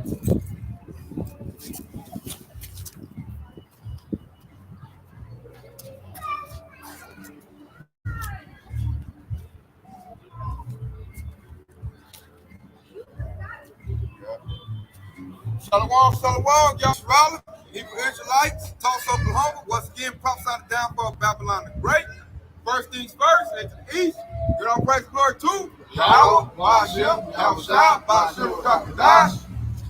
Shalom, shalom, Yasharala, Hebrew Israelites, Tulsa, Oklahoma. Once again, prophesy the downfall of Babylon the Great. First things first, and to the east, give all praise and glory to Yahweh, Ba'ashem, Yahushua, Ba'ashem, Kakadash.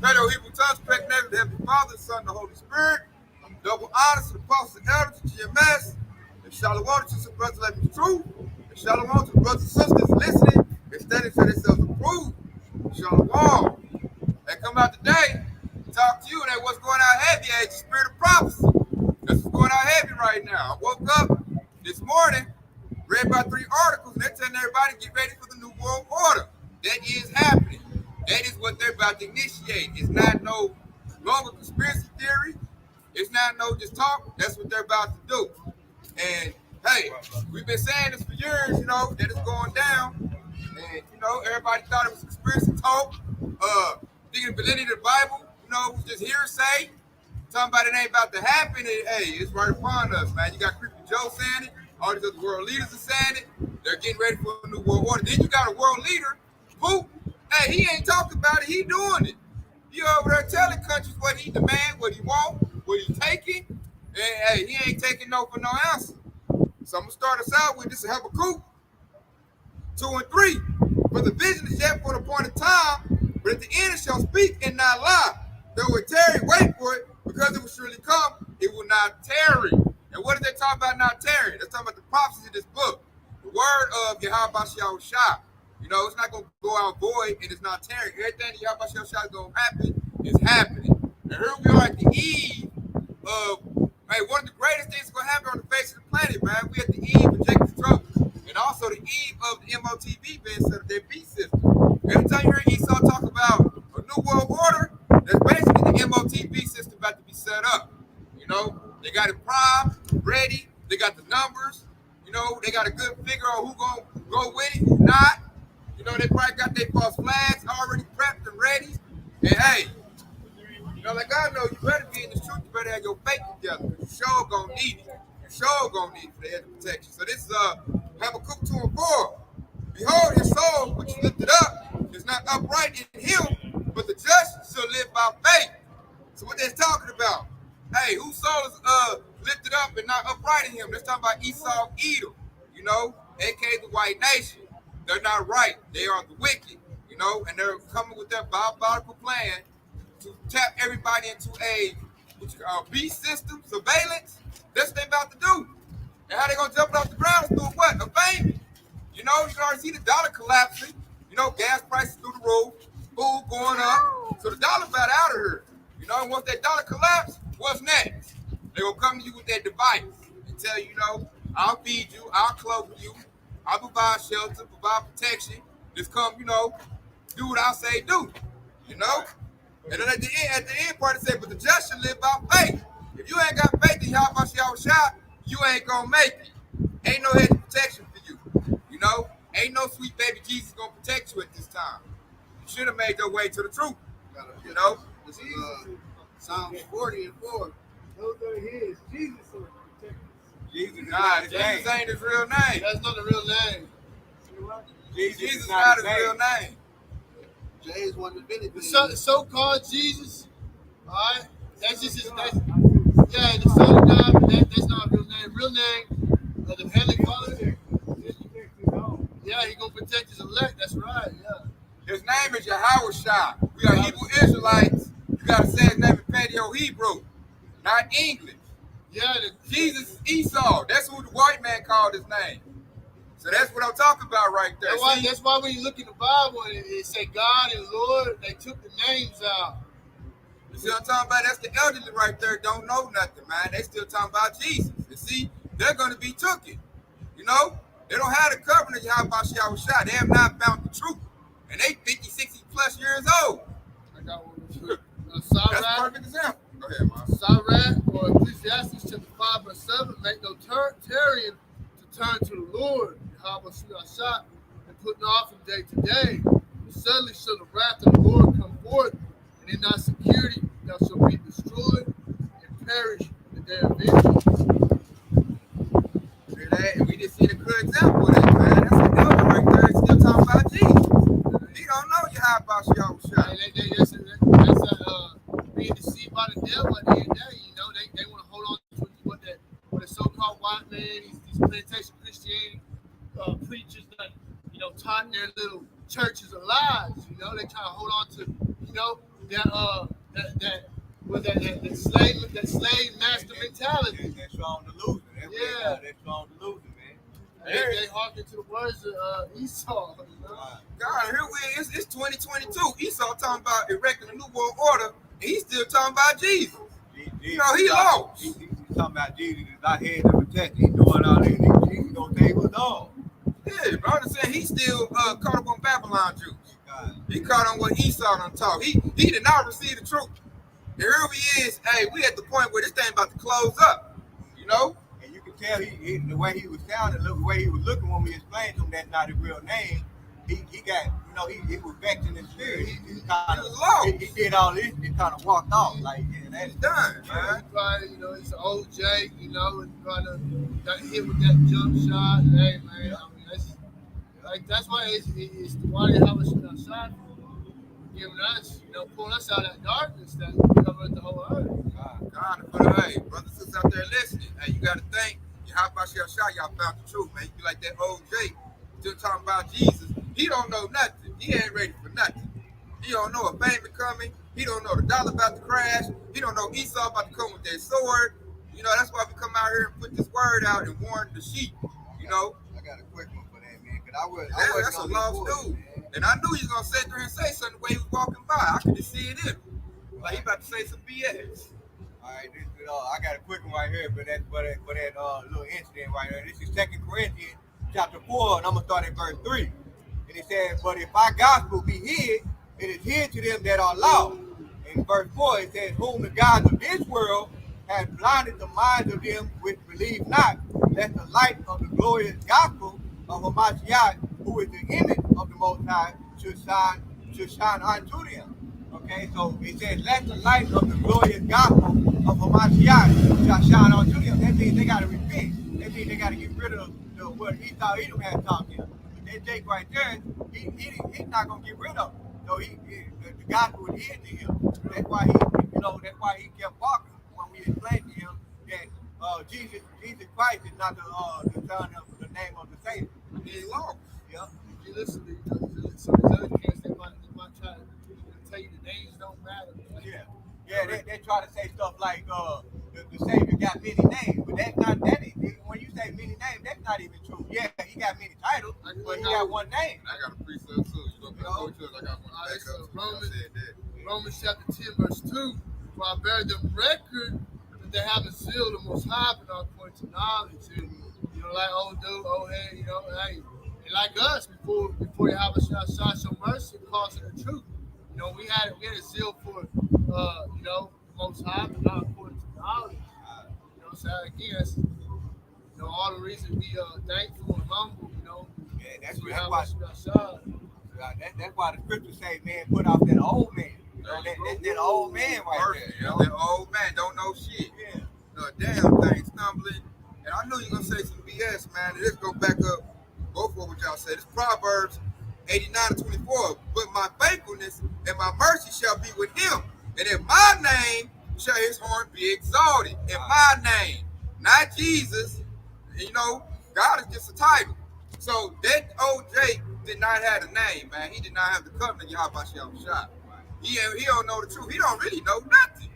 Radio Hebrew tongues, correct name of the Heavenly Father, the Son, and the Holy Spirit. Double honors to the apostles and elders, to GMS, and shalom to some brothers like the truth, and shalom to the brothers and sisters listening and studying for themselves approved. Shalom. They come out today, talk to you, and what's going out heavy at the spirit of prophecy. That's what's going out heavy right now. I woke up this morning, read about 3 articles, and they're telling everybody to get ready for the New World Order. That is happening. That is what they're about to initiate. It's not no longer conspiracy theory. It's not no just talk. That's what they're about to do. And hey, we've been saying this for years, that it's going down. And everybody thought it was conspiracy talk. Thinking the validity of the Bible, was just hearsay. Talking about it ain't about to happen. And, hey, it's right upon us, man. You got Creepy Joe saying it. All these other world leaders are saying it. They're getting ready for a new world order. Then you got a world leader who, hey, he ain't talking about it. He doing it. He over there telling countries what he demand, what he want, what he taking. And, hey, he ain't taking no for no answer. So I'm going to start us out with this Habakkuk 2 and 3. For the vision is yet for the appointed time, but at the end it shall speak and not lie. Though it tarry, wait for it, because it will surely come, it will not tarry. And what are they talking about not tarrying? They're talking about the prophecy of this book. The word of Yahweh Yahushua. It's not going to go out void, and it's not tarrying. Everything that Yahweh Yahushua is going to happen is happening. And here we are at the eve of, one of the greatest things that's going to happen on the face of the planet, man. We're at the eve of Jacob's trouble. And also the eve of the MOTV being set up, their beast system. Every time you hear Esau talk about a new world order, that's basically the MOTV system about to be set up. They got it primed, ready. They got the numbers. They got a good figure on who gonna go with it, who not. They probably got their false flags already prepped and ready. And hey, like I know, you better be in this truth. You better have your faith together. You sure gonna need it. You sure gonna need it for the head of protection. So this is Habakkuk 2 and 4. Behold, his soul, which is lifted up, is not upright in him, but the just shall live by faith. So what they're talking about? Hey, whose soul is lifted up and not upright in him? They're talking about Esau, Edom, aka the white nation. They're not right. They are the wicked, and they're coming with their diabolical plan to tap everybody into a beast system, surveillance. That's what they're about to do. And how they gonna jump it off the ground is through what? A payment. You can already see the dollar collapsing. Gas prices through the roof, food going up. So the dollar about out of here. And once that dollar collapse, what's next? They gonna come to you with that device and tell you, I'll feed you, I'll clothe you, I'll provide shelter, provide protection. Just come, do what I say do. And then at the end part, it said, but the just shall live by faith. If you ain't got faith in Yahweh Yahushua, you ain't gonna make it. Ain't no head of protection for you. Ain't no sweet baby Jesus gonna protect you at this time. You should have made your way to the truth. This is Psalms 40 and 4. Those are his. Jesus will protect us. Jesus ain't his real name. That's not the real name. Jesus is not his real name. Jay is one of the The so-called Jesus. All right, that's just his name. Yeah, the Son of God, but that's not real name. Real name of the Heavenly Father. Yeah, he gonna protect his elect. That's right. Yeah. His name is Yahushua. We are Hebrew Israelites. You gotta say his name in Paleo-Hebrew, not English. Yeah. Jesus is Esau. That's who the white man called his name. So that's what I'm talking about right there. That's why when you look in the Bible and it say God and Lord, they took the names out. You see what I'm talking about? That's the elderly right there. Don't know nothing, man. They still talking about Jesus. And see, they're going to be taken. They don't have the covenant of Yahweh Yahushua. They have not found the truth. And they 50, 60 plus years old. I got one. That's a perfect example. Go ahead, man. Sirach or Ecclesiastes chapter 5 verse 7, make no tarrying to turn to the Lord, Yahweh Yahushua, and put an offering day to day. Suddenly shall the wrath of the Lord come forth, and in thy security thou shalt be destroyed and perish in the day of vengeance. See that? And we just seen a good example of that, man. That's a devil right there. He's still talking about Jesus. He don't know you how about y'all shot. That's being deceived by the devil at the end of the day. You know, they want to hold on to what the so-called white man, these plantation Christianity preachers that, you know, taught their little churches of lies. You know, they try to hold on to, you know, that slave master mentality. That's strong delusion. That's strong delusion, man. They hearken to the words of Esau. You know? God, here it's 2022. Esau talking about erecting a new world order, and he's still talking about Jesus. You know, he lost. He's talking about Jesus is our head of protect. He's doing all this. He's going to take us all. Yeah, but I'm just saying he's still caught up on Babylon Jews. He caught on what Esau done taught. He did not receive the truth. And here he is. Hey, we at the point where this thing about to close up. You know? And you can tell he the way he was sounding, the way he was looking when we explained to him that's not his real name. He got, you know, he was vexed in his spirit. He did all this and kind of walked off. Like, yeah, that's done, man. Probably, you know, it's an OJ, you know, and probably got hit with that jump shot. Hey, man, I mean, that's why it's the why how much outside giving us, you know, pulling us out of that darkness that covered the whole earth. God, but hey, brothers and sisters out there listening, hey, you got to think, how about y'all shot, y'all found the truth, man. You be like that OJ, still talking about Jesus. He don't know nothing. He ain't ready for nothing. He don't know a famine coming. He don't know the dollar about to crash. He don't know Esau about to come with that sword. You know, that's why we come out here and put this word out and warn the sheep. You know, I got a quick one for that, man. That's a lost dude. And I knew he was gonna sit there and say something the way he was walking by. I could just see it in him. Like he about to say some BS. All right, I got a quick one right here, but that little incident right here. This is 2 Corinthians chapter 4, and I'm gonna start at verse 3. And it says, "But if our gospel be hid, it is hid to them that are lost." In verse 4, it says, "Whom the gods of this world have blinded the minds of them which believe not, that the light of the glorious gospel of Hamashiach, who is the image of the Most High, should shine unto them." Okay, so it says, "Let the light of the glorious gospel of Hamashiach shall shine unto them." That means they got to repent. That means they got to get rid of what Edom had taught them. But that Jake right there, he's not gonna get rid of it. So the gospel was hid to him. That's why he kept walking when we explained to him that Jesus Christ is not the son of the name of the Savior. He lost. Yeah. If you listen to some of these other camps, they might try to tell you the names don't matter. Yeah, they try to say stuff like the Savior got many names, but that's not that. When you say many names, that's not even true. Yeah, he got many titles, but he got one name. I got a precept too. You know, I got one back up. Romans chapter 10, verse 2. "For I bear them record that they have a zeal the Most High, but not according to knowledge." And, you know, like old dude, old head, you know, hey, and like us before you have a shot show mercy and cause the truth. You know, we had a zeal for, you know, the Most High, but not according to knowledge. You know, so again, that's, you know, all the reason to be thankful and humble. You know, yeah, that's why the scriptures say, "Man, put off that old man." You know, that old man right there. You know? That old man don't know shit. Yeah. No damn thing, stumbling. And I knew you were gonna say some BS, man. And let's go back up both of what y'all said. It's Proverbs 89:24. "But my faithfulness and my mercy shall be with him, and in my name shall his horn be exalted." In my name, not Jesus. You know, God is just a title. So that old Jake did not have a name, man. He did not have the covenant Yahweh Shah. He don't know the truth. He don't really know nothing.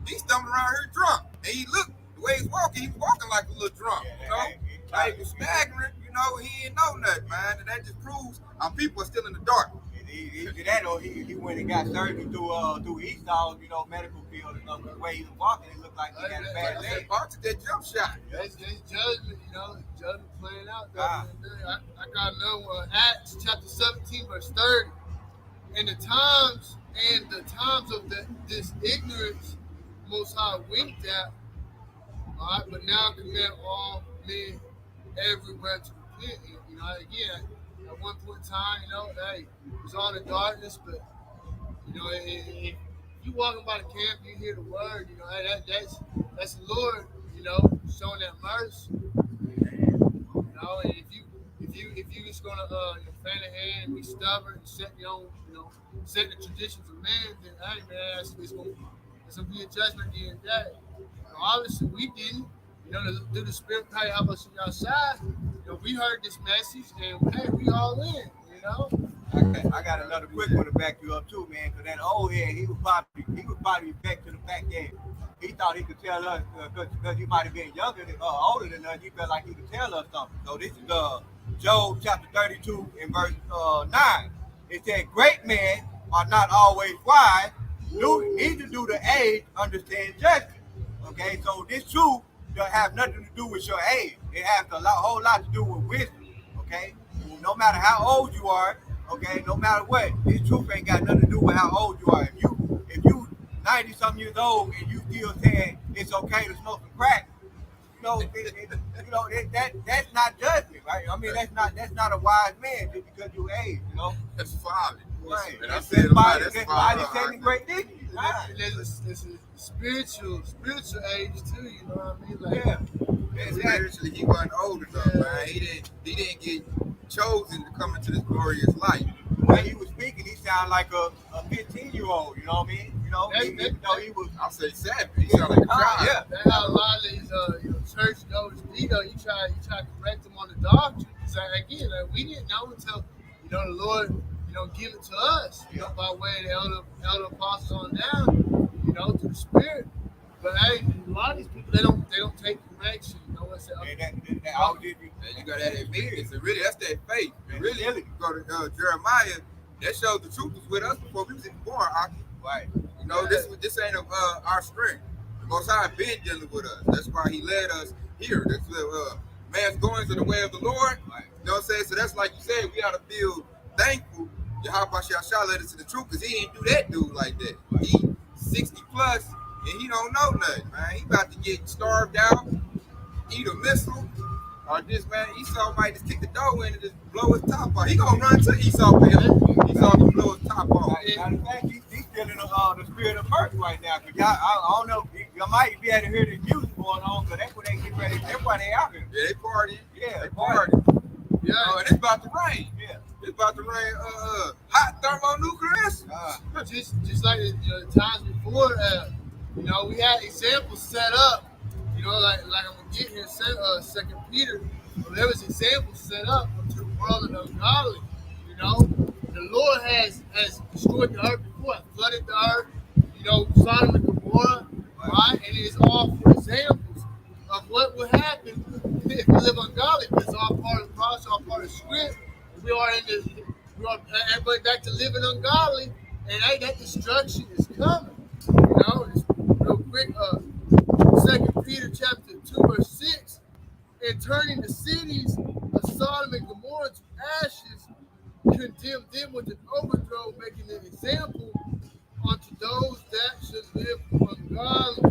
He's stumbling around here drunk. And he looked, the way he's walking like a little drunk. You know? Like he was staggering, you know, he didn't know nothing, man. And that just proves our people are still in the dark. Either that or he went and got surgery through Esau's, you know, medical field and stuff. The way he was walking, it looked like he had a bad leg. Took that jump shot. That's judgment, you know, judgment playing out. I got another one, Acts chapter 17, verse 30. "And the times of this ignorance Most High winked at, all right, but now command all men everywhere to repent." You know, again, at one point in time, you know, hey, it was all in darkness, but, you know, if you walking by the camp, you hear the word, you know, hey, that's the Lord, you know, showing that mercy. You know, and if you just gonna fan a hand and be stubborn and set your own, you know, set the traditions of man, then hey man, it's gonna be a judgment at the end of the day. You know, obviously we didn't. You know, through the spirit, hey, how about you outside? You know, we heard this message and hey, we all in. You know. I got another quick one to back you up too, man. Because that old head, he was probably back to the fact that he thought he could tell us because he might have been younger than older than us. He felt like he could tell us something. So this is Job chapter 32 and verse 9. It said, "Great men are not always wise; neither do the aged understand justice." Okay, so this truth don't have nothing to do with your age. It has a whole lot to do with wisdom. Okay, no matter how old you are, okay, no matter what, this truth ain't got nothing to do with how old you are. If you 90 some years old and you still saying it's okay to smoke some crack, that's not judgment, right? I mean that's not a wise man just because you age, you know. That's folly. Right. And I said about that's body folly. taking great dignity. Right. There's a spiritual age too. You know what I mean? Like, Yeah. Spiritually, he wasn't old enough, man. He didn't get chosen to come into this glorious life. When he was speaking, he sounded like a 15-year-old. You know what I mean? You know, he was. I'll say savage. He sounded like a child. Yeah. that's how a lot of these church goers be though. You try to correct them on the doctrine. It's like, again, like, we didn't know until the Lord give it to us. You know, by way of the elder apostles on down. You know, through the Spirit. But hey, a lot of these people they don't take correction. You know what I'm saying? I'll give you. And you got that meekness, and really, that's that faith. And really, you go to Jeremiah. That shows the truth was with us before we was even born. Right. You know, this ain't our strength. The Most High been dealing with us. That's why He led us here. That's man's goings in the way of the Lord. Right. You know what I'm saying? So that's like you said. We ought to feel thankful. Yahweh Shah led us to the truth because He ain't do that dude like that. He 60 plus and he don't know nothing, man. He about to get starved out, eat a missile. Or this man, Esau might just kick the door in and just blow his top off. He gonna run to Esau for him. Esau gonna blow his top off. Matter of fact, he's feeling the spirit of birth right now. Cause y'all, I don't know, you might be able to hear the music going on. Cause that's what they get ready. That's why they out here. Yeah, they partying. Yeah, They partying. Yeah. And it's about to rain. Yeah. It's about to rain hot thermonuclears. Just like the times before, we had examples set up. Like I'm gonna get here, Second Peter. There was examples set up to the world of the ungodly. The Lord has destroyed the earth before, flooded the earth. Sodom and Gomorrah, right? And it's all for examples of what would happen if we live ungodly. It's all part of the process, all part of the script. We are everybody back to living ungodly, and hey, that destruction is coming. Just real quick. 2 Peter chapter 2 verse 6, and turning the cities of Sodom and Gomorrah to ashes, condemned them with an overthrow, making an example unto those that should live ungodly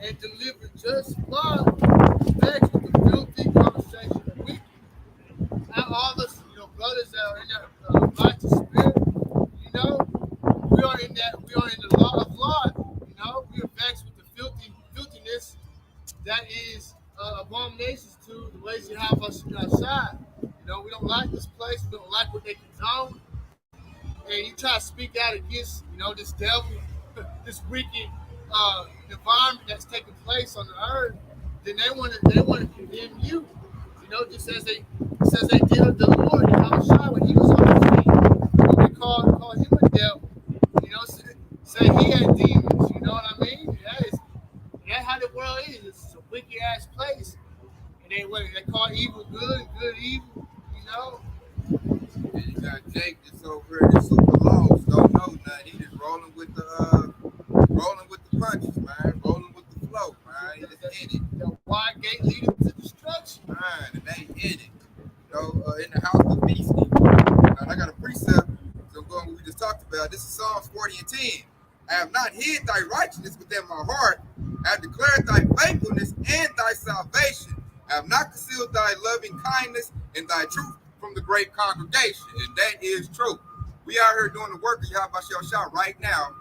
and deliver just supply, vexed with the filthy conversation of wicked. Now all of us, brothers that are in that righteous spirit, we are in the law of life. We are vexed with the filthiness that is abominations to the ways you have us outside. We don't like this place. We don't like what they condone. And you try to speak out against, this devil, this wicked environment that's taking place on the earth. Then they want to condemn you. Just as they did the Lord in Yahushua when he was on the scene. They call him a devil. Say he had demons. You know what I mean? That's how the world is. It's a wicked ass place. And they call evil good and good evil. And you got Jake that's over here that's super lost, don't know nothing. He just rolling with the punches, man. Rolling with the flow, man. He just in it. The wide gate leading to destruction. Man, and they in it. In the house of feasting. I got a precept. So going what we just talked about. This is Psalms 40 and 10. I have not hid thy righteousness within my heart. I have declared thy faithfulness and thy salvation. I have not concealed thy loving kindness and thy truth from the great congregation. And that is true. We out here doing the work of Yahweh Shah right now.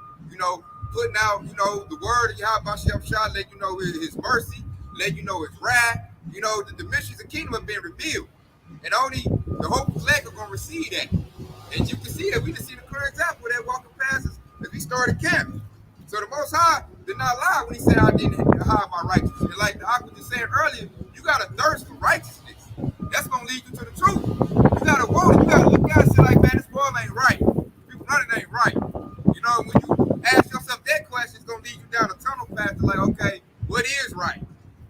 putting out, the word of Yahweh Shah, let you know his mercy, let you know his wrath. The mysteries of the kingdom have been revealed. And only the hopeful elect are going to receive that. And you can see that. We just seen a clear example of that walking past us as we started camping. So the Most High did not lie when he said, I didn't hide my righteousness. And like the Aqua just said earlier, you got to thirst for righteousness. That's going to lead you to the truth. You got to want it. You got to look at it and say, like, man, this world ain't right. People running ain't right. When you ask yourself that question, it's going to lead you down a tunnel path to like, okay, what is right?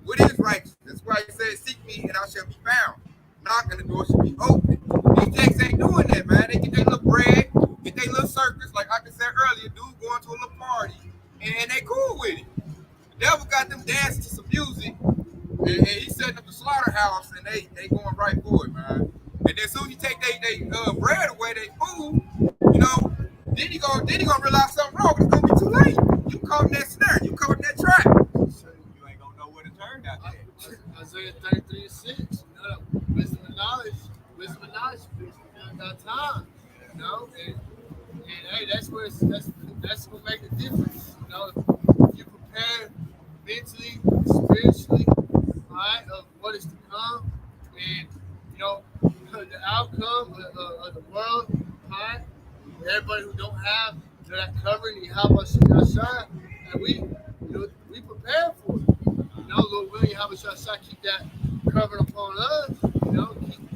What is righteousness? That's why he said, seek me and I shall be found. Knock and the door should be open. These jakes ain't doing that, man. They get their little bread, get their little circus, like I said earlier, dude going to a little party, and they cool with it. The devil got them dancing to some music, and he's setting up the slaughterhouse, and they going right for it, man. And then as soon as you take they bread away, they food, then he gonna realize something wrong, but it's gonna be too late. You caught in that snare, you caught in that trap. You ain't gonna know where to turn out there. Isaiah 33:6. Wisdom and knowledge got time. And hey, that's gonna make a difference. If you prepare mentally, spiritually, all right, of what is to come, and the outcome of the world, all right, everybody who don't have that covering, you have us outside, and we prepare for it. Lord willing, how much I keep that covered upon us,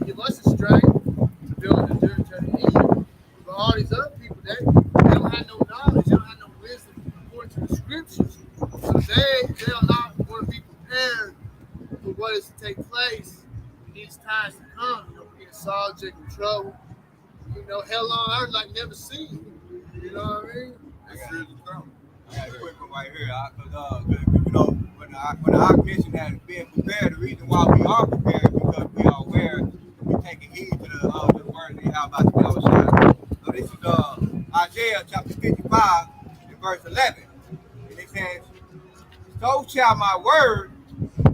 give us the strength to be able to do it to the end. But all these other people, they don't have no knowledge, they don't have no wisdom according to the scriptures. So they are not going to be prepared for what is to take place in these times to come. We get subject to trouble. Hell on earth like never seen. You know what I mean? That's really coming. I got a quick one right here, because when I mentioned that being prepared, the reason why we are prepared is because we are aware and we're taking heed to the word that how about the outside. So this is Isaiah chapter 55 and verse 11. And it says, so shall my word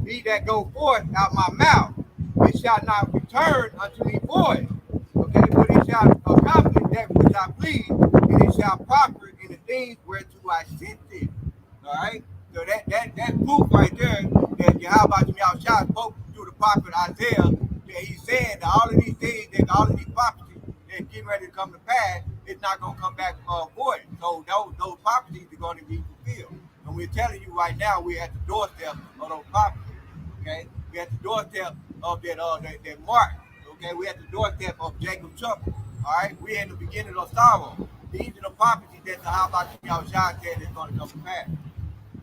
be that go forth out my mouth. It shall not return unto me void. Okay, but it shall accomplish that which I please, and it shall prosper in the things whereto I sent it. All right. So that proof right there that Yahweh Shah spoke through the prophet Isaiah, that he's saying that all of these things, that all of these prophecies that's getting ready to come to pass, it's not going to come back void. So those prophecies are going to be fulfilled. And we're telling you right now, we're at the doorstep of those prophecies. Okay, we're at the doorstep of that mark. Okay, we're at the doorstep of Jacob's trouble. All right, we're in the beginning of sorrow. These are the prophecies that the Shah said is going to come to pass.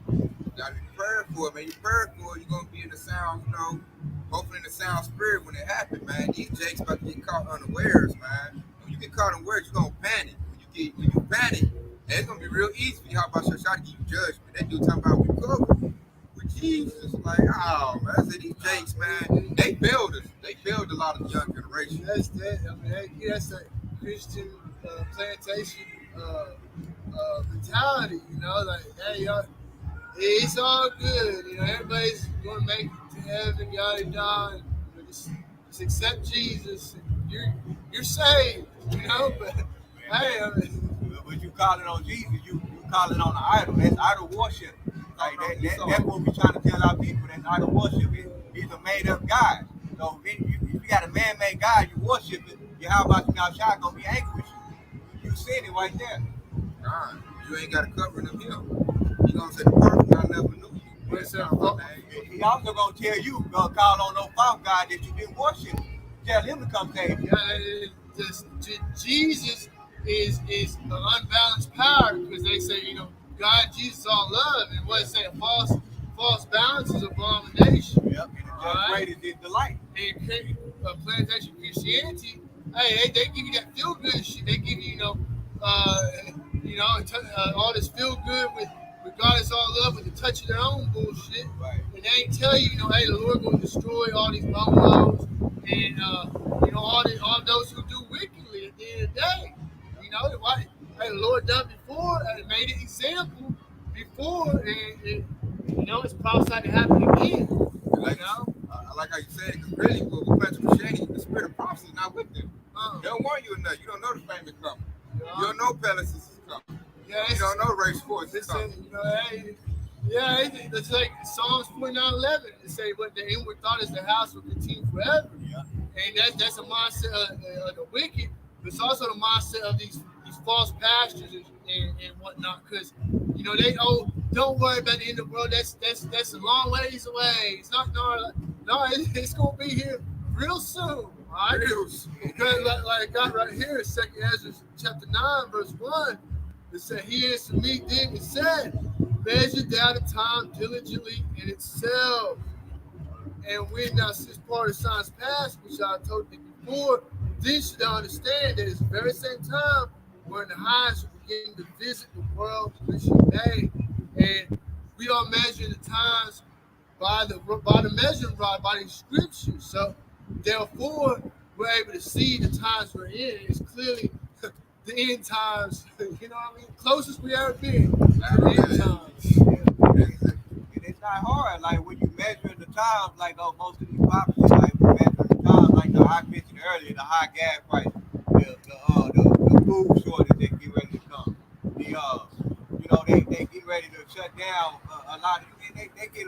You gotta be prepared for it, man. You're prepared for it, you're gonna be in the sound, hopefully in the sound spirit when it happens, man. These jakes about to get caught unawares, man. When you get caught unawares, you're gonna panic. When you panic, it's gonna be real easy for you how about your shot to give you judgment. That dude talking about we covered with Jesus, like, oh man, I said these jakes, man, they failed us. They failed a lot of the young generation. That's that. That's a Christian plantation mentality, like, hey, y'all. It's all good, everybody's going to make it to heaven, yada yada. Just accept Jesus, and you're saved, But hey, but you calling on Jesus, you calling on an idol. That's idol worship. Like that's what we're trying to tell our people. That's idol worship. He's a made up God. So if you got a man-made God, you worship it. How about Shah gonna be angry with you? You said it right there. God, you ain't got a covering of him. He gonna say the person I never knew you. He also gonna tell you, gonna call on no false God that you didn't worship. Tell him to come save you. Jesus is an unbalanced power because they say, God, Jesus, all love, and what it say, false balance is abomination. Yep, and great is his delight. And plantation Christianity, hey, they give you that feel good shit. They give you, all this feel good with God is all love with the touch of their own bullshit. Right. And they ain't tell you, hey, the Lord going to destroy all these bungalows and, all those who do wickedly at the end of the day. Hey, the Lord done before and made an example before, and it's prophesied to happen again. I like how you said it, because really, with Pastor Machete, the spirit of prophecy is not with them. They don't want you enough. You don't know the famine coming. You don't know Pelicans is coming. Yeah, You don't know race sports. It's it's like Psalms 49:11. It say, "What the inward thought is the house will continue forever." Yeah. And that's a mindset of the wicked, but it's also the mindset of these false pastors and whatnot. Because they don't worry about the end of the world. That's a long ways away. It's not it's gonna be here real soon. All right? Because like I got right here, 2 Ezra chapter 9 verse 1. It said, "He answered me then and said, measure thou the time diligently in itself. And when thou seest part of signs past, which I told thee before, then should thou understand that it's the very same time when the highest will begin to visit the world which he made." And we don't measure the times by the measuring rod, by the scriptures. So therefore, we're able to see the times we're in. It's clearly the end times. You know what I mean? Closest we ever been to the end times. And it's not hard. Like when you measure the times, like most of these prophecies, like we measure the times, like I mentioned earlier, the high gas price, the food shortage that get ready to come. They get ready to shut down a lot of. They get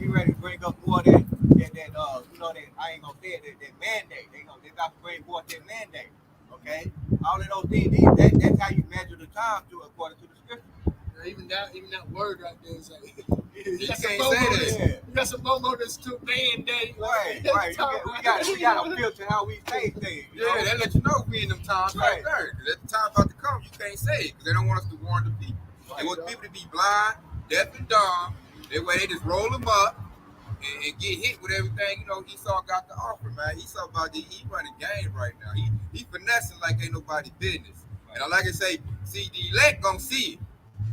ready to bring up more that I ain't gonna say it, that mandate. They about to bring forth that mandate. Okay, all of those things. That's how you measure the time according to the scripture. Even that word right there is like You can't say that. You got some bomo that's too band-aid. Right. We got to filter how we say things. Yeah, that let you know we in them times right there. Because at the time about to come, you can't say it because they don't want us to warn the people. They want people to be blind, deaf, and dumb. That way they just roll them up and get hit with everything. Esau got to offer, man. Esau he running game right now. He finessing like ain't nobody business. And like I say, see, the elect gonna see it.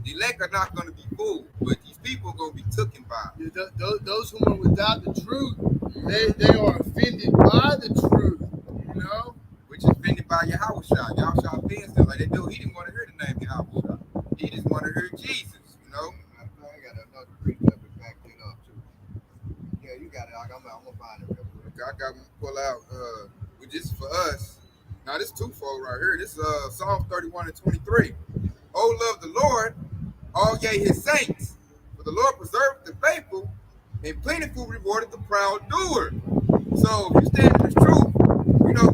The elect are not going to be fooled, but these people are going to be taken by it. Yeah, those who are without the truth, they are offended by the truth, Which is offended by Yahushua. Yahushua offends them like they do. He didn't want to hear the name Yahushua. He just want to hear Jesus, I got another precept to back that up, too. Yeah, you got it. I'm going to find it real quick. Okay, I got to pull out, which is for us. Now, this twofold right here. This is Psalm 31 and 23. Oh, love the Lord, all ye his saints. For the Lord preserved the faithful, and plentiful rewarded the proud doer. So if you stand in this truth,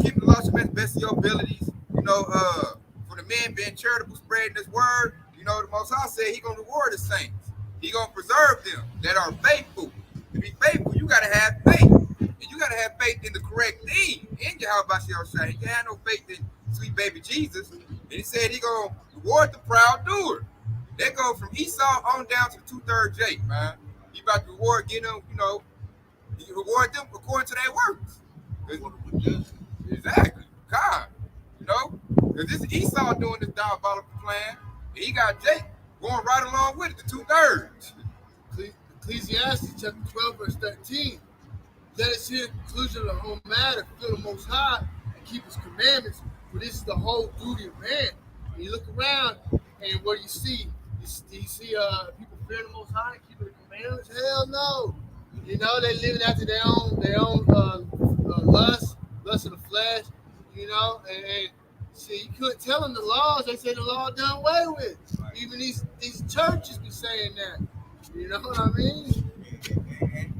keep the law to best of your abilities. For the men being charitable, spreading this word, the Most High said he gonna reward the saints. He gonna preserve them that are faithful. To be faithful, you gotta have faith. And you gotta have faith in the correct thing. In Yahweh Shai. You can't have no faith in sweet baby Jesus. And he said he gonna reward the proud doer. They go from Esau on down to 2/3 Jake, man. He about to reward, he reward them according to their works. Exactly. God. Because this is Esau doing this diabolical plan, and he got Jake going right along with it, the 2/3. Ecclesiastes chapter 12, verse 13. Let us hear the conclusion of the whole matter, fear the Most High, and keep his commandments, for this is the whole duty of man. And you look around, and what do you see? You see people fearing the Most High and keeping the commandments? Hell no. They living after their own lust of the flesh, and see, you couldn't tell them the laws. They say the law done away with. Right. Even these churches be saying that. You know what I mean?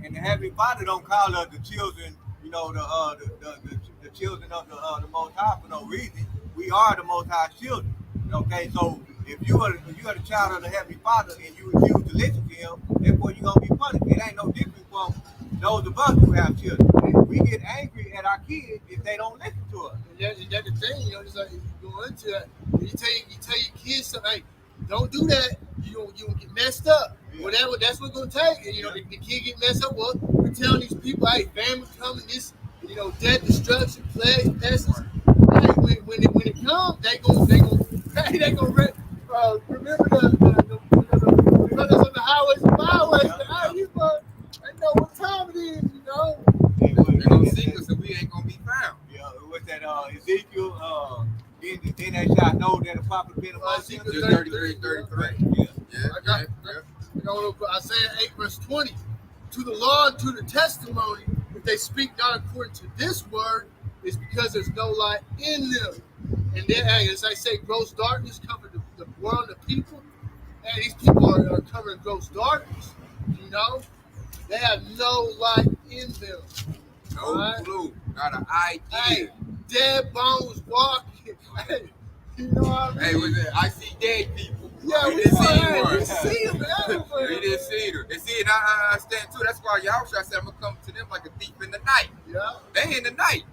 And the Heavenly Father don't call us the children, the children of the Most High for no reason. We are the Most High children. Okay, so if you are the child of the Heavenly Father and you refuse to listen to him, therefore you're gonna be punished. It ain't no different from those of us who have children. We get angry at our kids if they don't listen to us. And that's the thing, just like you go into that. You tell your kids something, hey, don't do that. You gonna get messed up. Yeah. Whatever, that's what's gonna take. And the kid get messed up. Well, we're telling these people, hey, family coming, this, death, destruction, plague, pestilence. Hey, when it comes, they gonna remember the brothers on the highways and byways. They know what time it is, They're gonna seek us and we ain't gonna be found. Yeah, what's that? Ezekiel. Then they shall know that a prophet been among Ezekiel them. 33. Yeah. Isaiah 8 verse 20. To the law and to the testimony, if they speak not according to this word, is because there's no light in them. And then, as I say, gross darkness covered the world and the people. And these people are covered in gross darkness. You know, they have no light in them. No Right. clue. Not an idea. Hey, dead bones walking. Hey, you know what I mean? Hey, was it? I see dead people. Yeah, we we didn't saw see that. one. We see them everywhere. We didn't see them. And see, and I understand too. That's why Yahushua said, I'm going to come to them like a thief in the night. Yeah. They in the night.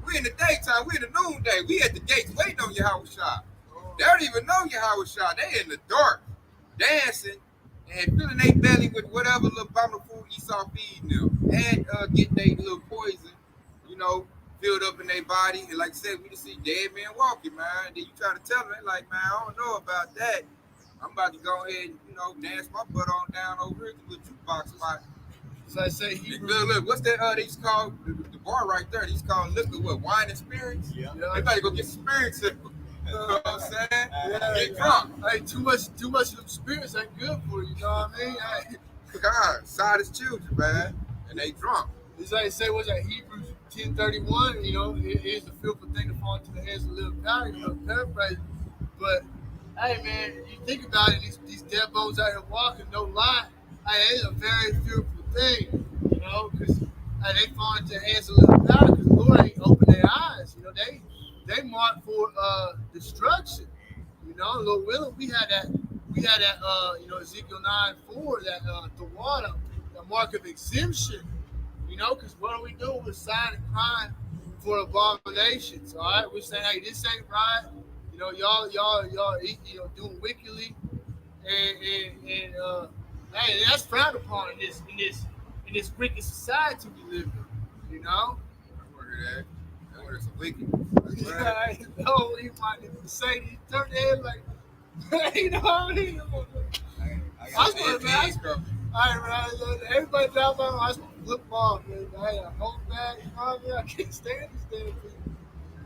We in the daytime. We in the noonday. We at the gates waiting on Yahushua. They don't even know Yahushua. They in the dark, dancing and filling their belly with whatever little bottle of food Esau feeding them, and getting their little poison, you know, filled up in their body. And like I said, we just see dead men walking, man. Then you try to tell them, like, man, I don't know about that. I'm about to go ahead and, you know, dance my butt on down over here to the jukebox spot. So I say Hebrew. Look, what's that? They used to call the bar right there. They used to call liquor what? Wine and spirits. Yeah. They better go get spirits in them. You know what I'm saying? Yeah, Get drunk. Hey, too much of them spirits ain't good for you. You know what I mean? Hey, God, side his children, man, and they drunk. it's like say what's that Hebrews 10:31. You know, it is a fearful thing to fall into the hands of little power. You know, paraphrase. But hey, man, you think about it. These dead bones out here walking, no lie. Hey, it's a very fearful thing. You know, because they fall into the hands of little power because the Lord ain't open their eyes. You know, they marked for destruction. You know, Lord willing, we had that, you know, Ezekiel 9:4, that the water, the mark of exemption. You know, because what are we doing? We're signing crime for abominations. All right, we're saying, hey, this ain't right. You know, y'all, you know, doing wickedly, and hey, that's frowned upon in this wicked society we live in. You know. I wonder that. I wonder some wicked. Yeah, I know you might even say he turned their head like, you know what I mean? I I got swear, man. Everybody down by I flip off, man. I had a whole bag, you know what I mean? I can't stand these damn people.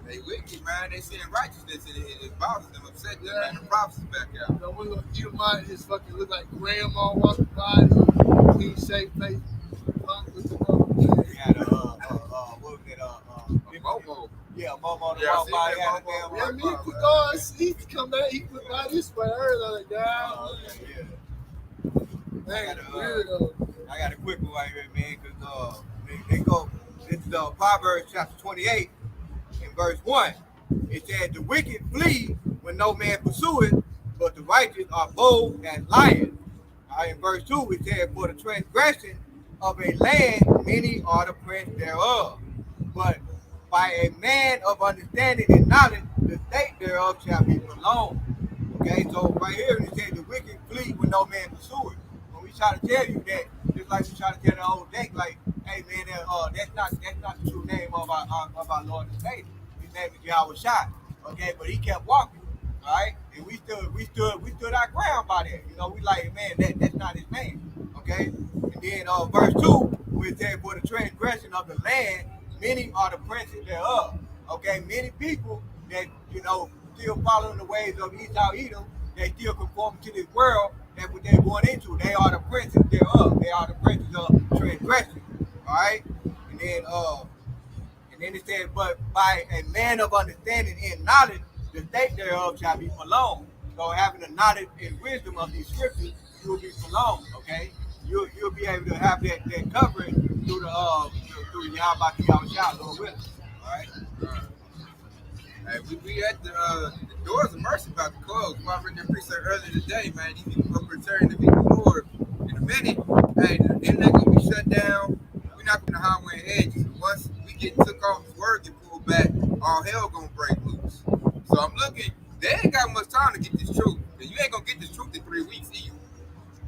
They wicked, man. They seeing righteousness and it bothers them, upset them, Yeah. and the prophecies back out. You know, one little Edomite just fucking look like grandma walking by, little clean shaved face, punk with the We had what was it? A Momo. Yeah, Momo the Yeah, I walk seen by. that Had a Momo. damn yeah, me put on, he come back, he put by this way, I heard like, God, man, weirdo. I got a quick one right here, man, because they go. It's Proverbs chapter 28, in verse 1. It said, "The wicked flee when no man pursue it, but the righteous are bold as lions." In verse 2, it said, "For the transgression of a land, many are the prince thereof. But by a man of understanding and knowledge, the state thereof shall be prolonged." Okay, so right here it says the wicked flee when no man pursue it. When we try to tell you that, just like we try to tell the old deck, like, hey man, that's not the true name of our Lord and Savior. His name is Yahushua. Okay, but he kept walking, right? And we stood our ground by that. You know, we like, man, that's not his name. Okay, and then verse 2, we said, "For the transgression of the land, many are the princes thereof." Okay, many people that, you know, still following the ways of Esau Edom, they still conform to this world. That's what they're going into. They are the princes thereof. They are the princes of transgression. All right, and then it said, "But by a man of understanding and knowledge, the state thereof shall be prolonged." So having the knowledge and wisdom of these scriptures, you will be prolonged. Okay, you'll be able to have that covering through the Yahushua, Lord willing. All right. Hey, we at the doors of mercy about to close. I read the precinct earlier today, man. These people gonna return to meet the Lord in a minute. Hey, the internet gonna be shut down. We're not gonna highway hedges. Once we get took off, this word get pulled back, all hell gonna break loose. So I'm looking. They ain't got much time to get this truth. You ain't gonna get this truth in 3 weeks either.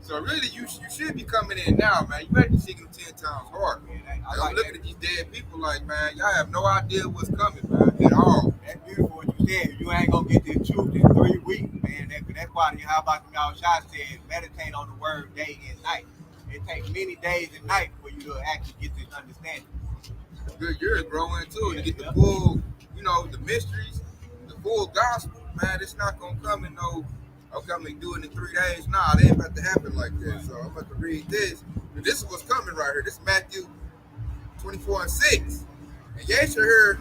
So really, you should be coming in now, man. You better be seeking them 10 times harder. I'm looking at these dead people like, man, y'all have no idea what's coming, man, at all. That's beautiful what you said. You ain't gonna get this truth in 3 weeks, man. That's why Yahushua said, meditate on the word day and night. It takes many days and nights for you to actually get this understanding. It's good years growing too. To get the full, you know, the mysteries, the full gospel, man. It's not gonna come in no. Okay, I'm gonna do it in 3 days. Nah, it ain't about to happen like that. So I'm about to read this. And this is what's coming right here. This is Matthew 24:6. And ye shall hear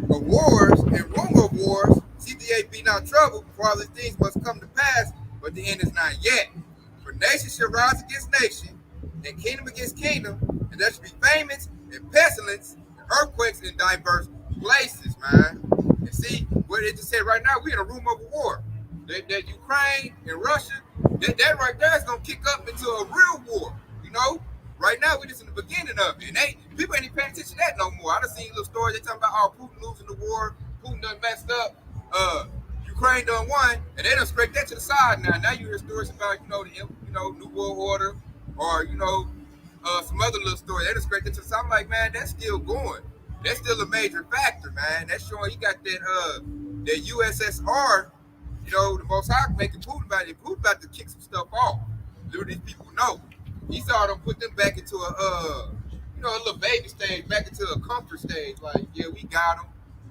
of wars and rumor of wars. CBA be not troubled, for all these things must come to pass, but the end is not yet. For nation shall rise against nation, and kingdom against kingdom, and there shall be famines and pestilence and earthquakes in diverse places, man. And see, what it just said right now, we in a room of war. That Ukraine and Russia, that right there is gonna kick up into a real war, you know? Right now, we're just in the beginning of it. And people ain't even paying attention to that no more. I done seen little stories, they talking about, oh, Putin losing the war, Putin done messed up, Ukraine done won, and they done scraped that to the side now. Now you hear stories about, New World Order, or, some other little story. They done scraped it to the side. I'm like, man, that's still going. That's still a major factor, man. That's showing he got that USSR, the Most High making Putin about it. Putin about to kick some stuff off. Let these people know. He saw them put them back into a little baby stage, back into a comfort stage. Like, yeah, we got him.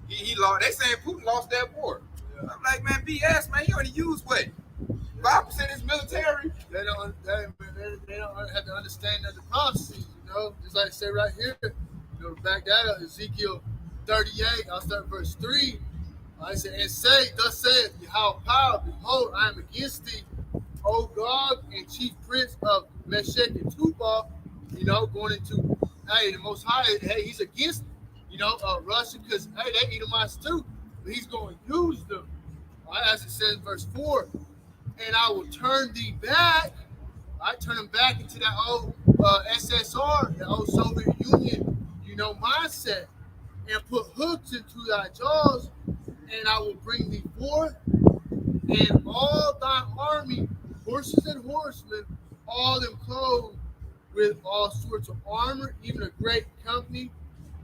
He lost. They saying Putin lost that war. Yeah. I'm like, man, BS, man. He only used what? 5% is military. They don't have to understand that the prophecies, just like I say right here, back that up, Ezekiel 38, I'll start verse 3. I said, and say, thus saith Yahweh power, behold, I am against thee, O God and chief prince of Meshech and Tubal, going into, the Most High, he's against, Russia, because, they Edomites too, but he's going to use them. As it says in verse 4, and I will turn thee back. I turn them back into that old SSR, the old Soviet Union, mindset, and put hooks into thy jaws, and I will bring thee forth, and all thy army, horses and horsemen, all them clothed with all sorts of armor, even a great company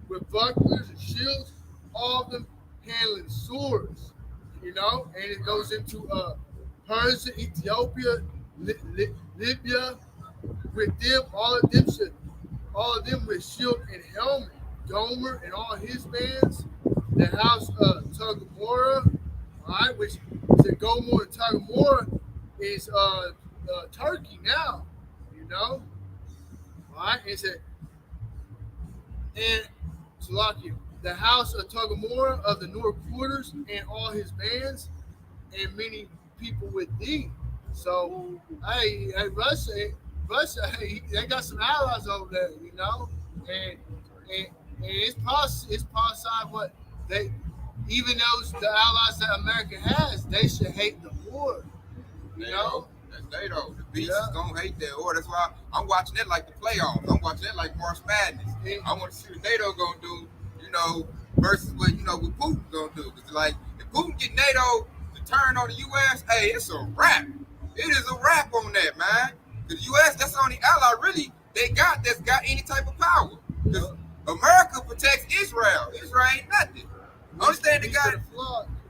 with bucklers and shields, all of them handling swords, and it goes into Persia, Ethiopia, Libya, with them, all of them with shield and helmet, Gomer and all his bands, the house of Tuggamora, all right, which said Gomer and Tuggamora is Turkey now, all right, it said, and Slovakia, the house of Tuggamora of the north quarters and all his bands, and many people with thee. So, hey, Russia, they got some allies over there, and it's prophesied what they, even the allies that America has, they should hate the war, That's NATO. The beast is gonna hate that war. That's why I'm watching it like the playoffs. I'm watching it like March Madness. I want to see what NATO gonna do, versus what what Putin gonna do. Because like if Putin get NATO to turn on the U.S., hey, it's a wrap. It is a wrap on that, man. The U.S. that's the only ally really they got that's got any type of power. Because America protects Israel. Israel ain't nothing. Only thing they got,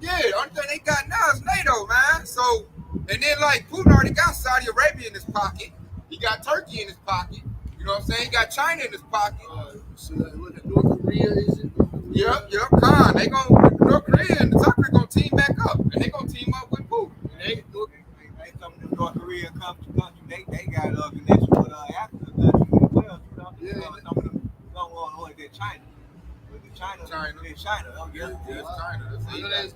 the only thing they got now is NATO, man. So, and then like Putin already got Saudi Arabia in his pocket. He got Turkey in his pocket. You know what I'm saying? He got China in his pocket. So what North Korea is it? Yep. Khan. They North Korea and South Korea gonna team back up, and they gonna team up with Putin. Some of the North Korea country, they got a connection with Africa countries as well. Some of them don't want to China. China. Oh, yeah, it's China.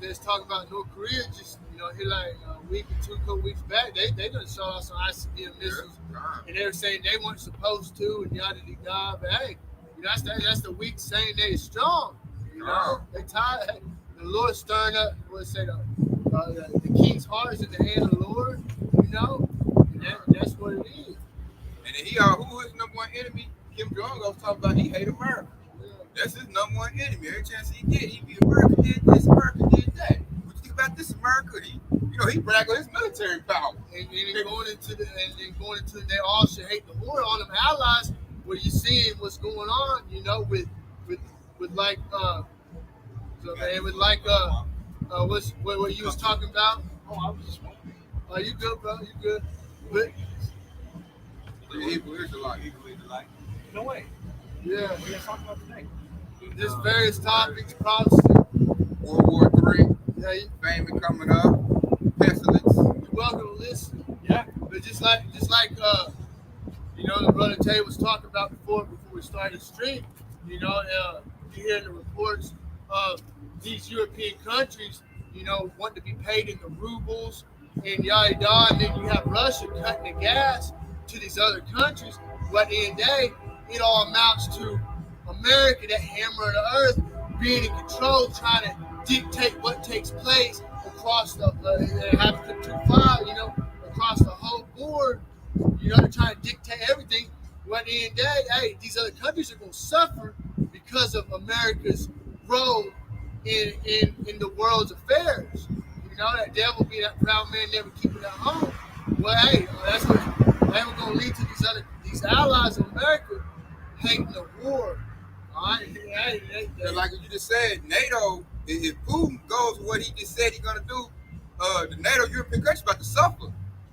Let's talk about North Korea. Just here like a week or couple weeks back, they done shot off some ICBM missiles, and they were saying they weren't supposed to, and yada yada. But hey, that's the weak saying they strong. They tired. The Lord stirring up. What say the king's heart is in the hand of the Lord. And that's what it is. And then who is number one enemy? Kim Jong was talking about he hate America. That's his number one enemy. Every chance he get, he be America did this, America did that. What you think about this America? He brag on his military power. And then going into they all should hate the war on them allies. Where you seeing what's going on, with like what you was talking about. Oh, I was just wondering. Oh, you good, bro? You good? But the Hebrew Israelite. No way. Yeah. What are you talking about today? There's various topics, prophecy. World War III. Yeah. Famine coming up. Pestilence. You're welcome to listen. Yeah. But just like the brother Tay was talking about before we started the stream, you hear the reports of these European countries, wanting to be paid in the rubles, and yada yada. And then you have Russia cutting the gas to these other countries. But at the end of the day, it all amounts to America, that hammer of the earth, being in control, trying to dictate what takes place across the across the whole board. They're trying to dictate everything. But at the end of the day, hey, these other countries are going to suffer because of America's role in the world's affairs. That devil being that proud man never keeping at home. Well, hey, that's what's going to lead to these allies of America hating the war. All right, like you just said, NATO. If Putin goes with what he just said he's gonna do, the NATO European countries about to suffer,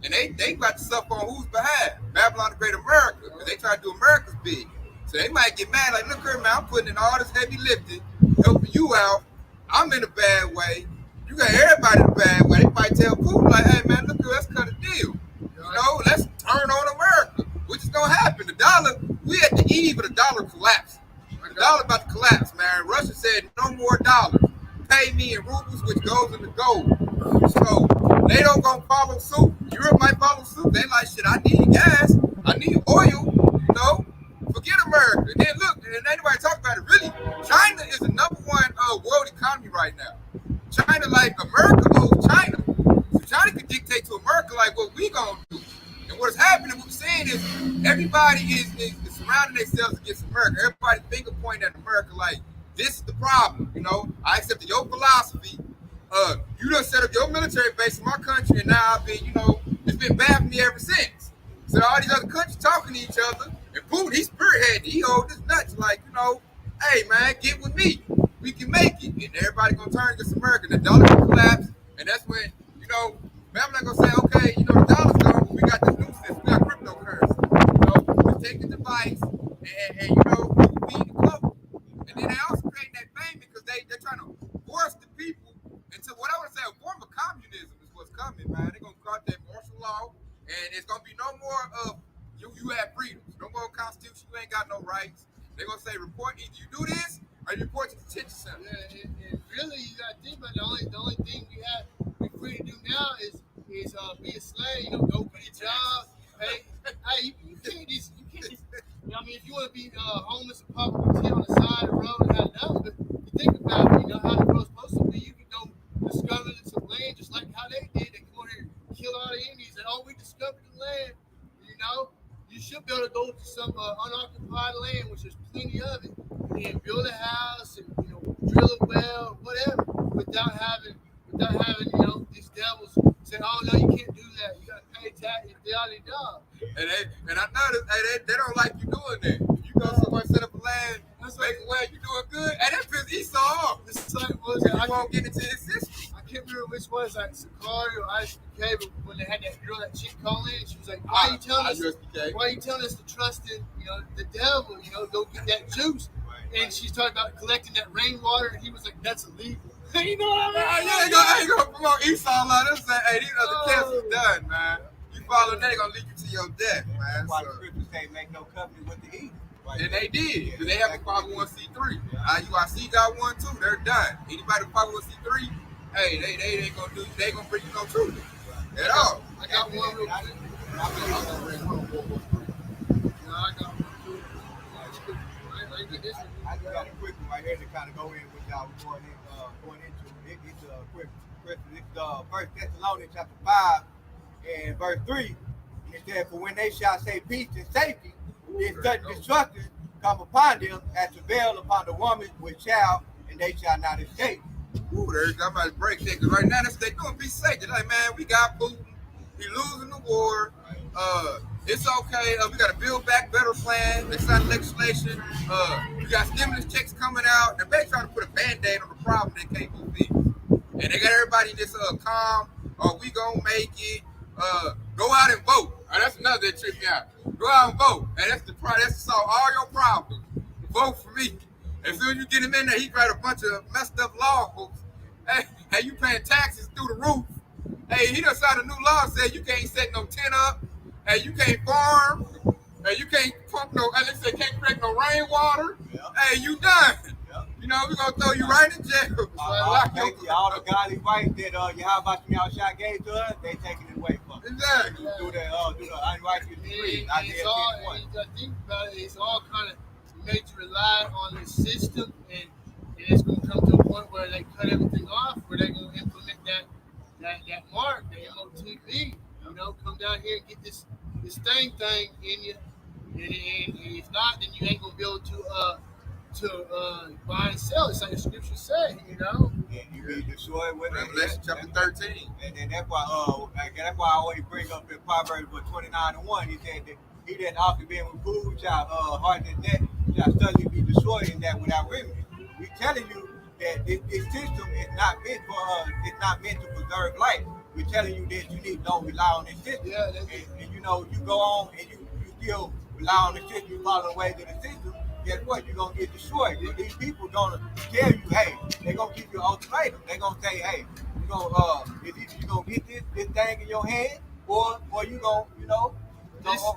and they about to suffer on whose behalf? Babylon the Great America, because they try to do America's big. So they might get mad, like, look here, man, I'm putting in all this heavy lifting, helping you out. I'm in a bad way. You got everybody in a bad way. They might tell Putin, like, hey, man, look here, let's cut a deal. Let's turn on America, which is gonna happen. The dollar, we at the eve of the dollar collapse. The dollar about to collapse, man. Russia said no more dollars. Pay me in rubles, which goes into gold. So they don't gonna follow suit. Europe might follow suit. They like, shit, I need gas. I need oil. Forget America. And then look, and anybody talk about it, really, China is the number one world economy right now. China, like, America owes China. So China can dictate to America, like, what we gonna do. And what's happening, what we're saying is everybody is surrounding themselves against America. Everybody finger pointing at America like, this is the problem. I accepted your philosophy. You done set up your military base in my country, and now I've been, it's been bad for me ever since. So all these other countries talking to each other, and Putin, he's spearheading. He holds his nuts like, hey, man, get with me. We can make it. And everybody gonna turn against America. The dollar will collapse, and that's when, Babylon gonna say, okay, the dollar's gone, but we got this new system. We got cryptocurrency. Let's take the device, and we in the club. And then they also create that fame because they're trying to force the people into what I would say a form of communism is what's coming, man. They're gonna cut that martial law, and it's gonna be no more of you have freedoms, no more constitution, you ain't got no rights. They're gonna say report, either you do this or you report to the detention center. Yeah, and really you gotta think about the only thing we free to do now is be a slave, go get a job. Hey, you can't just if you want to be homeless and pop a tea on the side of the road and have nothing, but you think about it, how the world's supposed to be. You can go discover some land just like how they did. They come over here and kill all the Indians, and we discovered the land. You should be able to go to some unoccupied land, which there's plenty of it, and build a house and drill a well, whatever, without having these devils say, oh no, you can't do that. You gotta pay tax. And I noticed, they don't like you doing that. If you go somewhere, set up a land, make a way, you doing good, and that pisses Esau off. It's like, I won't get into his system. I can't remember which one, like Sakari or ISBK, but when they had that girl that chick call in, she was like, why are you telling us to trust in the devil, go get that juice? And she's talking about collecting that rainwater, and he was like, that's illegal. You know what I mean? I ain't gonna promote Esau like this. Hey, these other camps are done, man. You follow them, they gonna lead you to your death, man. That's why the scriptures say make no covenant with the evil. And they did, because they have a 501c3. IUIC got one too. They're done. Anybody with 501c3, hey, they ain't gonna do. They gonna bring you no truth at all. I got one real quick. I just got a quick one right here to kind of go in with y'all going into it. It's a quick question. It's 1 Thessalonians chapter 5 and verse 3. It said, for when they shall say peace and safety, then such destruction come upon them as travail upon the woman with child, and they shall not escape. Ooh, I'm about to break that, because right now they're doing be safe. They're like, man, we got Putin. He losing the war. It's okay. We got a Build Back Better plan. They signed legislation. We got stimulus checks coming out. They're basically trying to put a Band-Aid on the problem they can't do things. And they got everybody just calm. We gonna make it. Go out and vote. That's another that tripped me out. Go out and vote. And that's to solve all your problems. Vote for me. As soon as you get him in there, he write a bunch of messed up law books. Hey, you paying taxes through the roof. Hey, he done signed a new law said you can't set no tent up. Hey, you can't farm. Hey, you can't pump no. They said can't create no rainwater. Yep. Hey, you done. Yep. you know, we're gonna throw you right in jail. All the godly rights that Yahweh Shah gave to us, they taking it away from us. Exactly. Do the unrighteous decree. I think about it, it's all kind of made you rely on the system, and it's going to come to a point where they cut everything off, where they're going to implement that mark, the MOTV. You know, come down here and get this thing in you, and if not, then you ain't going to be able to buy and sell. It's like the scripture say, you know. And you be destroyed with Revelation chapter 13. And that's why I always bring up in Proverbs 29:1. He said that he that often being reproved shall harden his neck, shall suddenly be destroyed in that without remedy. We telling you that this system is not meant for it's not meant to preserve life. We're telling you that you don't rely on this system. Yeah, and you know, you go on and you still rely on the system, you follow the ways of the system. Guess what? You're gonna get destroyed. These people gonna tell you, hey, they're gonna give you an ultimatum. They're gonna say, hey, you gonna get this thing in your hand, or you gonna, you know,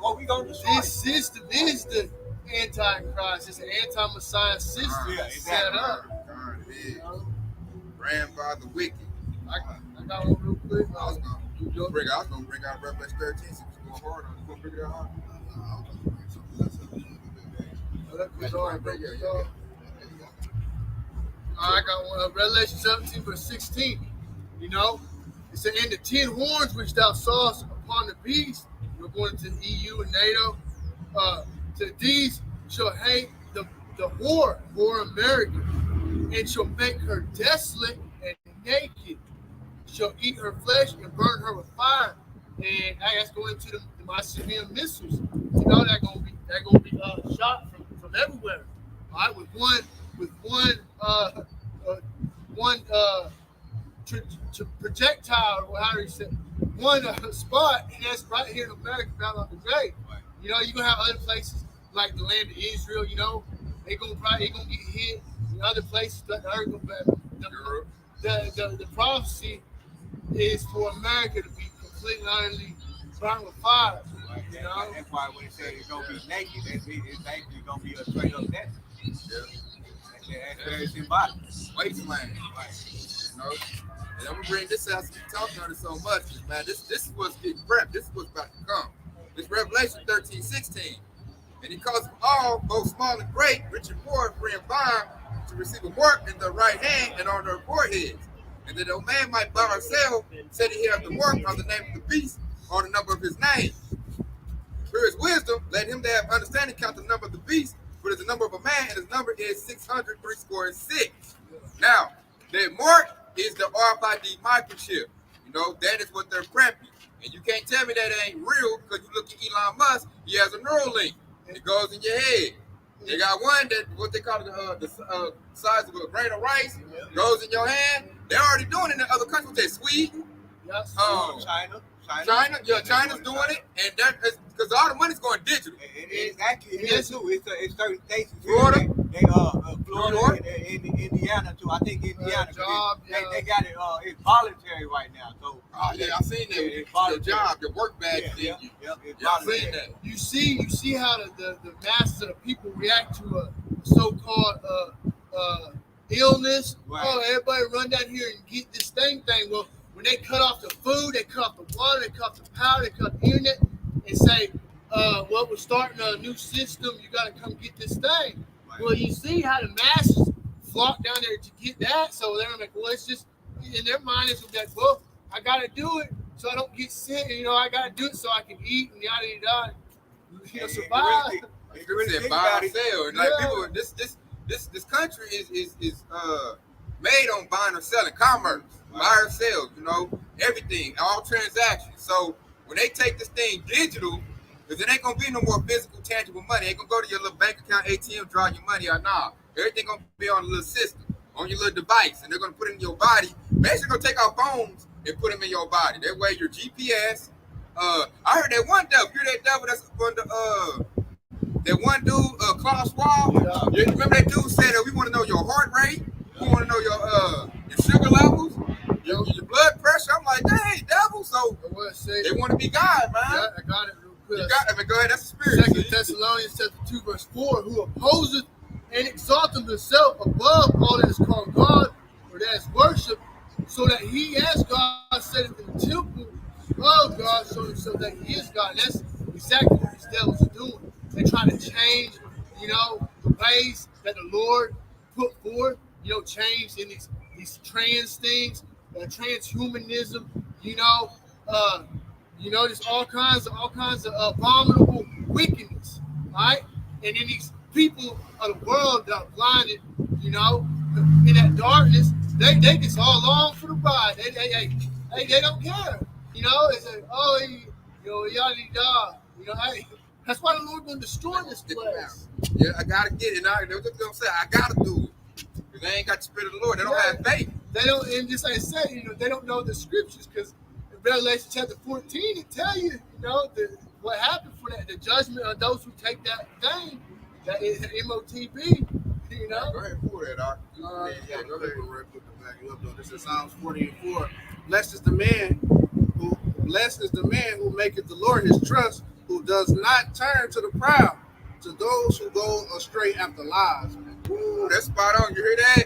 or we gonna destroy. This system is the antichrist. It's an anti-Messiah system set up. Ran by the wicked. I got one real quick. I was gonna bring out Revelation 13. So we go hard on it. You gonna figure it out? I got one. Revelation 17, verse 16. You know, it said, "And the 10 horns which thou sawest upon the beast," we're going to the EU and NATO. To these shall hate the whore America, and shall make her desolate and naked. Shall eat her flesh and burn her with fire. And that's going to the Mycenium missiles. You know they're gonna be shot from everywhere. All right, with one projectile, or how do you say, one spot, and that's right here in America, Babylon the Great. Right. You know, you're gonna have other places like the land of Israel. You know, they're gonna get hit in other places. The prophecy is for America to be completely utterly burned with fire. Right. You know? That's why when it said it's gonna be naked, it's actually gonna be a straight up death. Yeah. That's very symbolic. Wasteland. Right. You know? And I'm gonna bring this out. Keep talking on it so much, man. This is what's getting prepped. This is what's about to come. It's Revelation 13:16. And he caused them all, both small and great, rich and poor, free and bond, to receive a mark in their right hand and on their foreheads. And that no man might buy or sell, said he have the mark on the name of the beast or the number of his name. For his wisdom, let him that have understanding count the number of the beast, for it is the number of a man, and his number is 666. Now, that mark is the RFID microchip. You know, that is what they're prepping. And you can't tell me that ain't real, because you look at Elon Musk, he has a neural link. It goes in your head. They got one that, what they call the size of a grain of rice, goes in your hand. They're already doing it in other countries. They're Sweden. Yes. China. China's doing it, and that's because all the money's going digital. It's actually too. It's certain states. Florida, Florida, and Indiana too. I think Indiana. They got it. It's voluntary right now. So. Yeah, I seen that. Your job, your work badge. Yeah, I seen that. You see how the masses of the people react to a so-called illness. Right. Oh, everybody run down here and get this thing. Well, when they cut off the food, they cut off the water, they cut off the power, they cut off the internet, and say, well, we're starting a new system. You got to come get this thing. Right. Well, you see how the masses flock down there to get that. So they're like, well, it's just, in their mind, it's like, well, I got to do it so I don't get sick. And, you know, I got to do it so I can eat and yada, yada, you know, survive. It's buy or sell. Like people, this country is made on buying or selling, commerce, buy or sell, you know, everything, all transactions. So when they take this thing digital, because it ain't gonna be no more physical, tangible money. It ain't gonna go to your little bank account, ATM, draw your money out. Nah, everything gonna be on a little system, on your little device, and they're gonna put it in your body. Basically, gonna take our phones and put them in your body. That way, your GPS. I heard that one devil. You hear that devil? That's one that one dude, Klaus Schwab. You remember that dude said that we want to know your heart rate, we want to know your sugar levels, your blood pressure. I'm like, dang, devil. So they want to be God, man. Yeah, I got it real quick. You got it. Go ahead. That's the spirit. 2 Thessalonians chapter 2, verse 4. Who opposes and exalting himself above all that is called God or that is worshipped, so that he as God said in the temple of God, so that he is God. And that's exactly what these devils are doing. They're trying to change, the ways that the Lord put forth, change in these trans things, transhumanism, uh, there's all kinds of abominable wickedness, right? And then these people of the world that are blinded, in that darkness, they just all long for the ride. They don't care. It's like, oh, yada yada. Hey, that's why the Lord gonna destroy this place. Yeah, I gotta get it. Now, that's what I'm saying. I gotta do it. Because they ain't got the spirit of the Lord. They don't have faith. They don't, and just like I said, they don't know the scriptures, because in Revelation chapter 14, it tell you, what happened for that, the judgment of those who take that thing, that is MOTB, Go ahead and pull that, Doc. Go ahead. To back you up, though. This is Psalms 40:4. Blessed is the man who maketh the Lord his trust, who does not turn to the proud, to those who go astray after lies. Ooh, that's spot on. You hear that?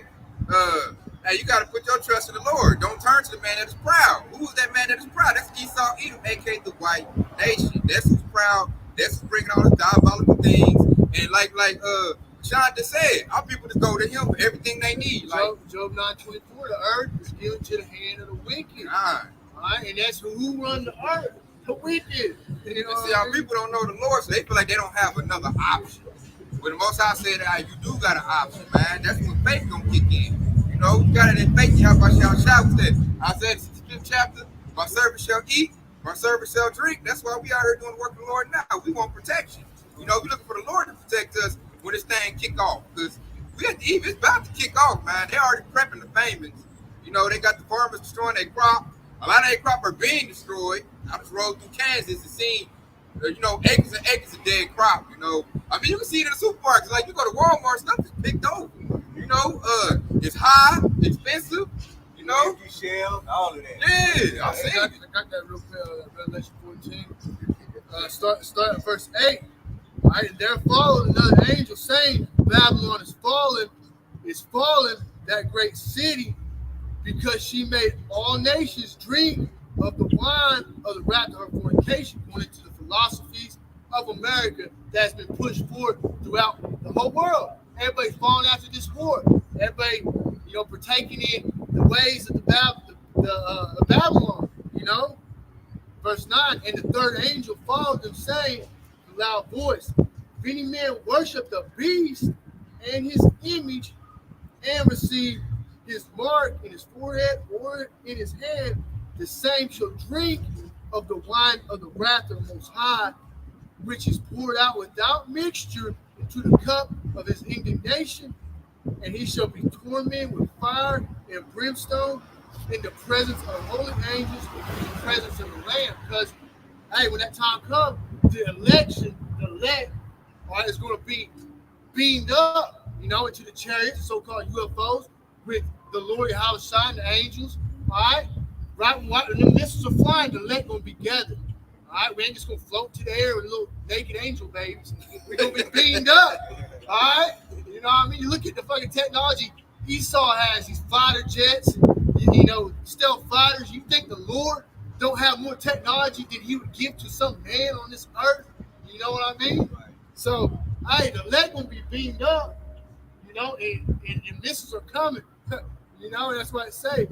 Hey, you got to put your trust in the Lord. Don't turn to the man that is proud. Who is that man that is proud? That's Esau, Edom, aka the white nation. That's who's proud. That's who's bringing all these diabolical things. And like Sean just said, our people just go to him for everything they need. Job 9:24, the earth is given to the hand of the wicked. God. All right, and that's who run the earth, the wicked. See, our people don't know the Lord, so they feel like they don't have another option. When the Most High said, you do got an option, man. That's when faith gonna kick in. You got it in faith. You have my shall said. Isaiah 65th chapter. My servant shall eat. My servant shall drink. That's why we out here doing the work of the Lord now. We want protection. We looking for the Lord to protect us when this thing kick off. Because we at the eve, it's about to kick off, man. They already prepping the famines. They got the farmers destroying their crop. A lot of their crop are being destroyed. I just rode through Kansas and seen, acres and acres of dead crop. I mean, you can see it in the supermarkets. Like, you go to Walmart, stuff is picked over. It's high, expensive. Empty shells, all of that. Yeah, I see. I got that real quick. Revelation 14. Start at verse 8. All right, and there followed another angel saying, Babylon is fallen, that great city, because she made all nations drink of the wine of the wrath of her fornication, according to the philosophies of America that has been pushed forward throughout the whole world. Everybody's falling after this whore. Everybody, partaking in the ways of the Babylon. Verse 9, and the third angel followed them, saying with a loud voice, if any man worship the beast and his image, and receive his mark in his forehead or in his hand, the same shall drink of the wine of the wrath of the Most High, which is poured out without mixture into the cup of his indignation, and he shall be tormented with fire and brimstone in the presence of holy angels, in the presence of the Lamb. Because, hey, when that time comes, the elect, is going to be beamed up, into the chariots, the so-called UFOs, with the Lord Yahushua and the angels. All right, right. When the missiles are flying, the elect going to be gathered. All right, we ain't just going to float to the air with little naked angel babies. We're going to be beamed up. All right, what I mean? You look at the fucking technology Esau has, these fighter jets, stealth fighters. You think the Lord don't have more technology than he would give to some man on this earth? You know what I mean? So, hey, the elect going to be beamed up, and missiles are coming. And that's what I say.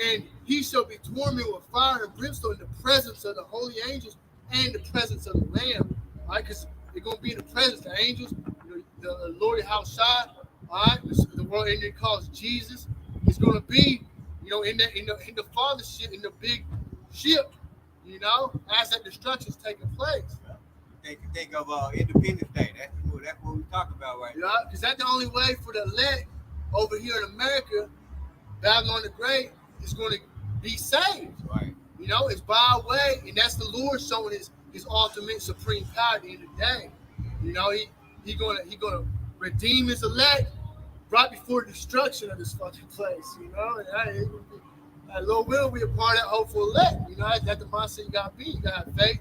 And he shall be tormented with fire and brimstone in the presence of the holy angels and the presence of the Lamb. All right, because they're going to be in the presence of the angels, the Lord Yahushua, all right, the world Indian calls Jesus. He's going to be, in the Father's ship, in the big ship, as that destruction is taking place. Think of Independence Day. That's what we talk about right now. Yeah, because that's the only way for the elect over here in America, Babylon the Great, is going to be saved. Right. It's by a way, and that's the Lord showing his ultimate supreme power at the end of the day. He gonna redeem his elect right before the destruction of this fucking place. And Lord will be a part of that hopeful elect. That's the mindset you gotta be. You gotta have faith.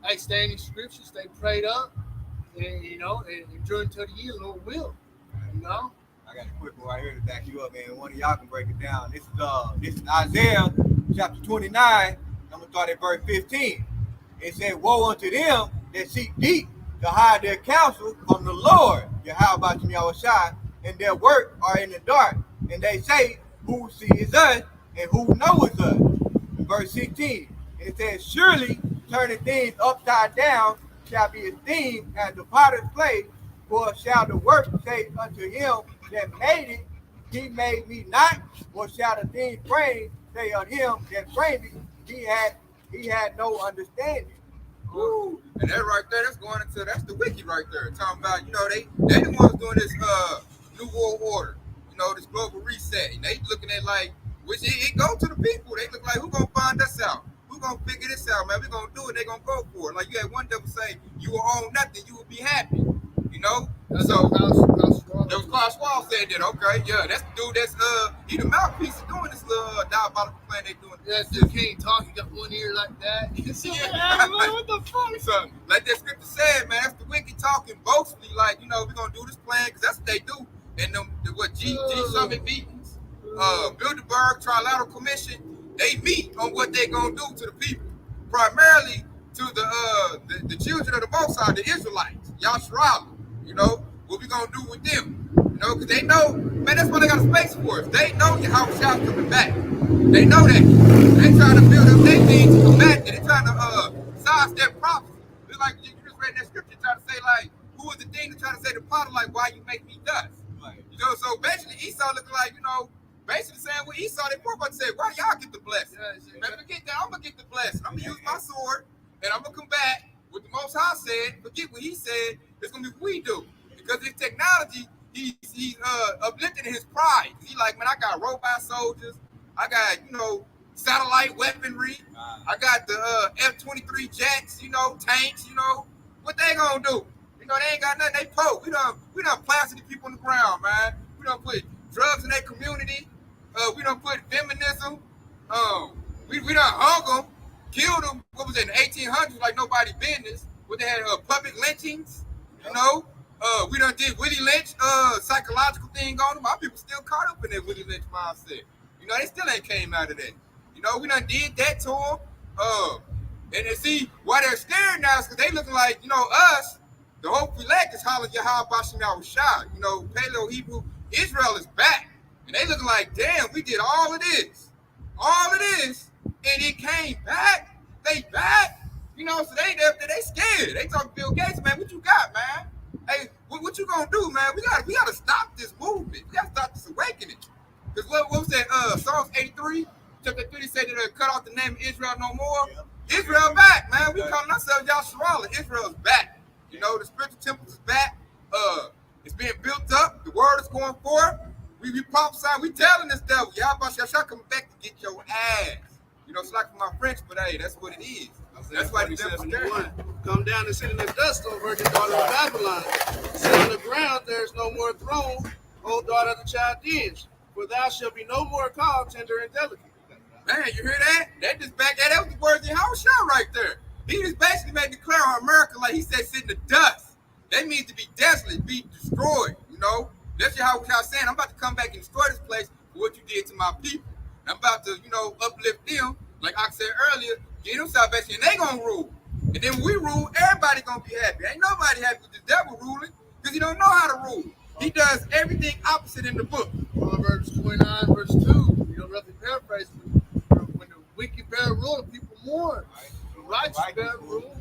And stay in these scriptures, stay prayed up, and during 30 years, Lord will. You know. I got a quick one right here to back you up, man. One of y'all can break it down. This is Isaiah chapter 29. I'm gonna start at verse 15. It said, "Woe unto them that seek deep to hide their counsel from the Lord, Yahweh Shai, and their work are in the dark. And they say, Who sees us and who knoweth us?" In verse 16, it says, "Surely turning things upside down shall be esteemed as the potter's play, for shall the work say unto him that made it, He made me not, or shall the thing framed say unto him that framed it, He had no understanding." Woo. And that right there, that's the wiki right there. Talking about, they the ones doing this new world order, this global reset. And they looking at like, which it go to the people. They look like, who gonna find us out? Who gonna figure this out, man? We gonna do it, they gonna go for it. Like you had one devil say, you will own nothing, you will be happy. So that was Klaus Schwab said that. Okay, yeah, that's the dude that's he the mouthpiece of doing this little diabolical plan they doing. Yeah, still can't talk. He got one ear like that. What the fuck? So, like that scripture said, man, that's the wicked talking boastfully. Like, we're gonna do this plan because that's what they do. And G Summit meetings, Bilderberg Trilateral Commission, they meet on what they gonna do to the people, primarily to the children of the Most High, the Israelites, Yasharala. What we gonna do with them? Because they know, man, that's why they got a space force. They know how Shah's coming back. They know that. They trying to build up their thing to combat it. They trying to sidestep prophecy. It's like you just read that scripture trying to say, like, who is the thing to try to say to Potter, like, why you make me dust? Right. So basically Esau looking like, basically saying what Esau, they more about to say, why y'all get the blessing? Man, forget that, I'm gonna get the blessing. I'm gonna use my sword and I'm gonna combat what the Most High said. Forget what he said, it's gonna be what we do. Because his technology, he's uplifting his pride. He like, man, I got robot soldiers, I got, satellite weaponry, I got the F-23 jets, tanks, what they gonna do? They ain't got nothing, they poke. We done plastered the people on the ground, man. We done put drugs in their community, we done put feminism, we done hung them, killed them, what was it, in the 1800s, like nobody business, where they had public lynchings, we done did Willie Lynch psychological thing on them. My people still caught up in that Willie Lynch mindset. They still ain't came out of that. We done did that to them. And see, why they're scared now is because they looking like, us, the hope we lack is hollering Yahweh Bashim Yahushua. Paleo Hebrew, Israel is back. And they looking like, damn, we did all of this, and it came back. They back. So they scared. They talking Bill Gates, man, what you got, man? Hey, what you gonna do, man? We gotta stop this movement. We gotta stop this awakening. Because what was that? Psalms 83, chapter 3 said that cut off the name of Israel no more. Yeah. Israel back, man. We calling ourselves Yasharala. Israel's back. The spiritual temple is back. It's being built up. The word is going forth. We prophesying. We telling this devil, Yahweh Shah coming back to get your ass. It's like for my French, but hey, that's what it is. That's why the devil's there. Come down and sit in the dust, O virgin daughter of Babylon. Sit on the ground, there is no more throne, O daughter of the Chaldeans. For thou shalt be no more called tender and delicate. Man, you hear that? That was the words of Yahushua right there. He just basically made declare on America, like he said, sit in the dust. That means to be desolate, be destroyed, That's Yahushua saying, I'm about to come back and destroy this place for what you did to my people. And I'm about to, uplift them, like I said earlier, give them salvation, and they gonna rule. And then when we rule, everybody gonna be happy. Ain't nobody happy with the devil ruling, because he don't know how to rule. He does everything opposite in the book. Proverbs 29, verse 2, roughly paraphrase, when the wicked bear rule, people mourn. The righteous bear rule,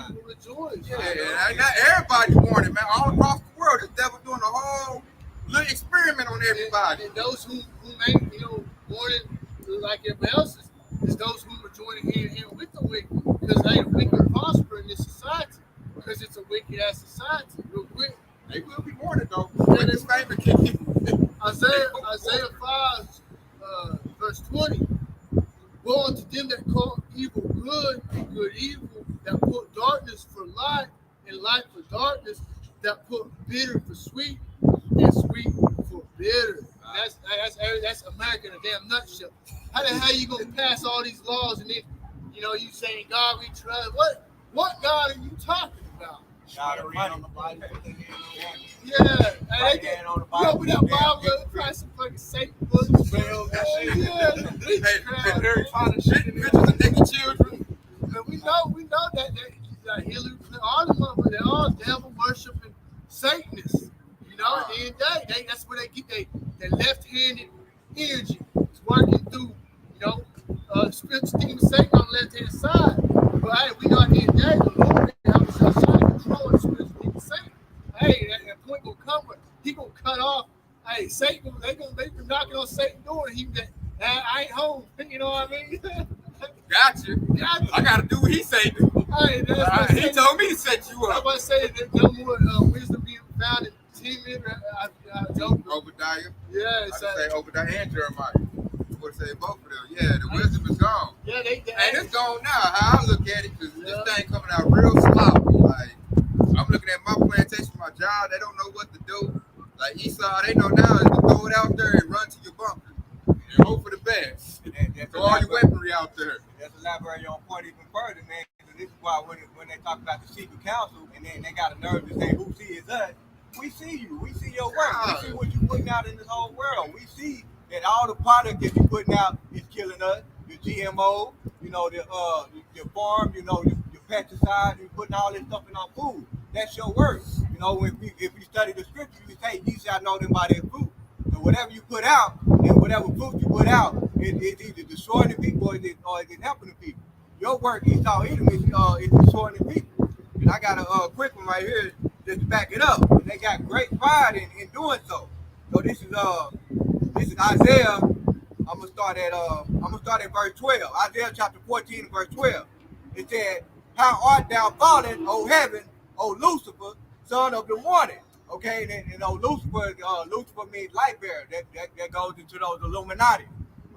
people rejoice. Yeah, not everybody mourning, man. All across the world, the devil doing a whole little experiment on everybody. And those who make, mourning like everybody else is those who are joining hand in hand with the wicked. Because the wicked prosper in this society. Because it's a wicked ass society. Real quick. They will be mourning though. Isaiah 5, verse 20. Woe unto them that call evil good and good evil, that put darkness for light and light for darkness, that put bitter for sweet and sweet for bitter. That's America in a damn nutshell. How the hell you gonna pass all these laws and then you saying God we trust? What God are you talking about? Nah, the money. on the Bible, put their hand on it. Yeah. Right Hey, hand on the you open that Bible. Bible, try some fucking Satan books. Spells and shit. Yeah. Harry Potter shit in there. Pictures of naked children. And we know that Hillary Clinton, all the motherfuckers, they're all devil worshiping Satanists. You know, at the end of the day, that's where they get their left-handed energy. It's working through, spiritual demon Satan on the left-hand side. But hey, we know at the end of the day, the Lord has control of the spiritual demon Satan. Hey, that point gonna come where he gonna cut off. Hey, Satan, they knocking on Satan's door, and I ain't home. You know what I mean? Gotcha. I gotta do what he say do. Hey, He told me to set you I up. want to say that no more wisdom being found in timid. I joke. Obadiah. Yeah, I it's just say Obadiah and Jeremiah. I would say both of them. Yeah, the wisdom is gone. yeah, they And it's gone now. How I look at it, because this thing coming out real sloppy. Like, I'm looking at my plantation, my job. They don't know what to do. Like Esau, they know now is to throw it out there and run to your bunker and hope for the best. Throw all your weaponry out there. That's elaborating on point even further, man. This is why when they talk about the secret council, and then they got a nerve to say, "Who sees us?" We see you. We see your work. We see what you're putting out in this whole world. We see that all the product that you're putting out is killing us. The GMO, the farm, your pesticide, you're putting all this stuff in our food. That's your work. If we study the scripture, we say, "Ye shall know them by their fruit." So whatever you put out, and whatever fruit you put out, it's either destroying the people or it's helping the people. Your work, Esau Edom, is destroying the people. And I got a quick one right here just to back it up. And they got great pride in doing so. So this is Isaiah. I'm gonna start at verse 12. Isaiah chapter 14, verse 12. It said, "How art thou fallen, O heaven, O Lucifer, son of the morning?" Okay, and Lucifer means light bearer. That goes into those Illuminati.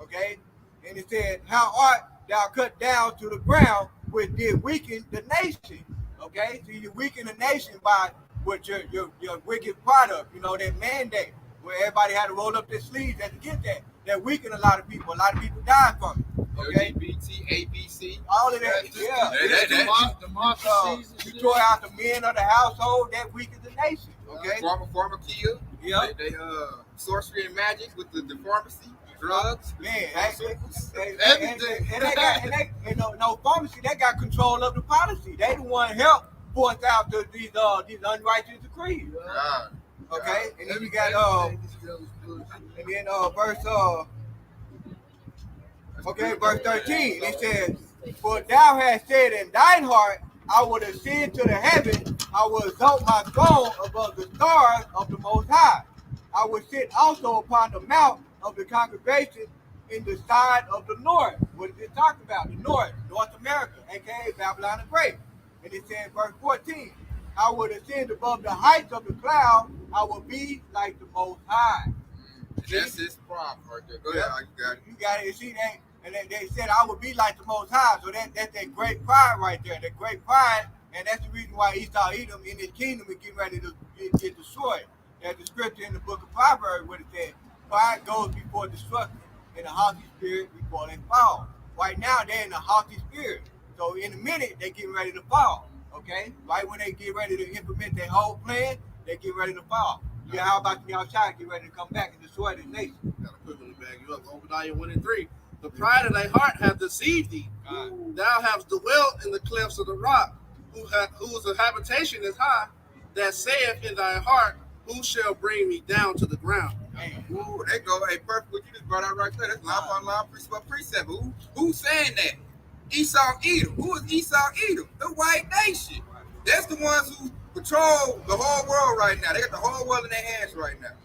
Okay, and it said, "How art thou cut down to the ground, which did weaken the nation?" Okay, so you weaken the nation by what your wicked product, that mandate, where everybody had to roll up their sleeves and to get that. That weakened a lot of people. A lot of people died from it. Okay, LGBT, ABC. all of that, Democracies. you tore out the men of the household. That weakens the nation. Okay, Farmer kill. yeah. They sorcery and magic with the pharmacy, drugs. Man, Everything. no pharmacy. They got control of the policy. They the one help force out these unrighteous decrees. God. Okay, and then you got verse 13. It says, "For thou hast said in thine heart, I will ascend to the heaven. I will exalt my throne above the stars of the Most High. I will sit also upon the mount of the congregation in the side of the north." What is it talking about? The North America, aka Babylon the Great. And it says, verse 14, "I will ascend above the heights of the cloud. I will be like the Most High." That's his problem right there. Go ahead, you got it. You got it. You see that? And they said, "I will be like the Most High." So that's that great pride right there. That great pride, and that's the reason why Esau Edom in his kingdom is getting ready to get destroyed. There's the scripture in the book of Proverbs where it says, "Pride goes before destruction, and a haughty spirit before they fall." Right now, they're in a haughty spirit. So in a minute, they're getting ready to fall. Okay? Right when they get ready to implement their whole plan, they get ready to fall. Yeah, how about the outside get ready to come back and destroy this nation? Got to quickly bag you up. Obadiah 1:3. "The pride of thy heart hath deceived thee. Thou hast dwelt in the clefts of the rock, whose habitation is high, that saith in thy heart, who shall bring me down to the ground?" Ooh, they go, hey, perfect. What you just brought out right there. That's line upon line, precept by precept. Who's saying that? Esau Edom. Who is Esau Edom? The white nation. That's the ones who control the whole world right now. They got the whole world in their hands right now.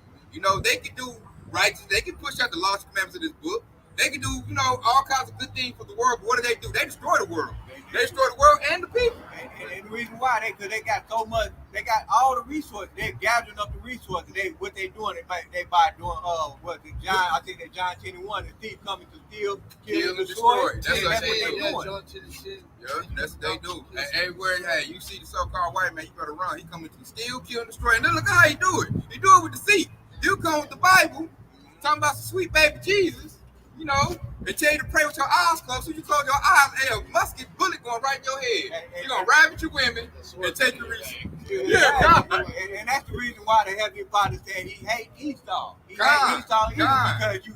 They can do righteous. They can push out the laws and commandments of this book. They can do, all kinds of good things for the world. But what do? They destroy the world. They destroy the world and the people. And the reason why, because they got so much, they got all the resources. They're gathering up the resources. What they doing? They by doing John. I think that John 10:1, the thief coming to steal, kill, and destroy. That's what they doing. Yeah, that's what they do. And everywhere, hey, you see the so-called white man, you better run. He coming to steal, kill, and destroy. And then look how he do it. He do it with deceit. You come with the Bible, talking about some sweet baby Jesus, They tell you to pray with your eyes closed. So you close your eyes, and a musket bullet going right in your head. You're going to rabbit your women and take your receipt. Yeah, God. And that's the reason why the Heavenly Father said he hates Esau. He God, hates Esau God. because you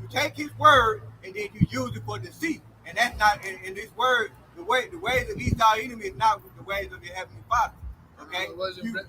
take his word and then you use it for deceit. And that's not in this word. The ways of Esau enemy is not the ways of the Heavenly Father. Okay,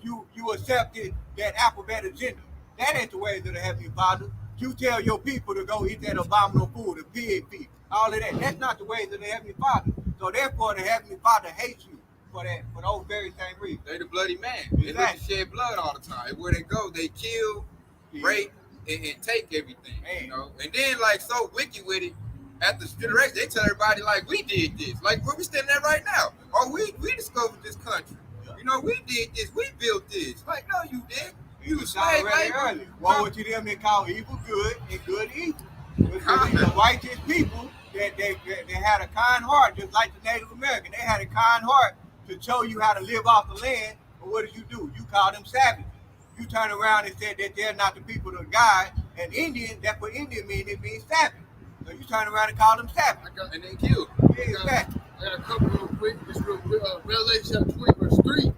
you accepted that alphabet agenda. That ain't the ways of the Heavenly Father. You tell your people to go eat that abominable food, the pig feet, all of that. That's not the ways of the Heavenly Father. So therefore, the Heavenly Father hates you for those very same reasons. They the bloody man. They Exactly. shed blood all the time. Where they go, they kill, rape, and take everything. Man. You know, and then like so wicked with it. At the federation, they tell everybody like we did this, like where we standing at right now. Or we discovered this country. You know, we did this, we built this. Like no, you did. You was slave labor. Woe to them that call evil good and good evil. Because the righteous people that they had a kind heart, just like the Native American. They had a kind heart to show you how to live off the land. But what did? You call them savages. You turn around and said that they're not the people of God. And Indian, that's what Indian means. It means savage. So you turn around and call them savages. And then killed. Yeah, exactly. I got a couple real quick. Revelation chapter 20, verse 3.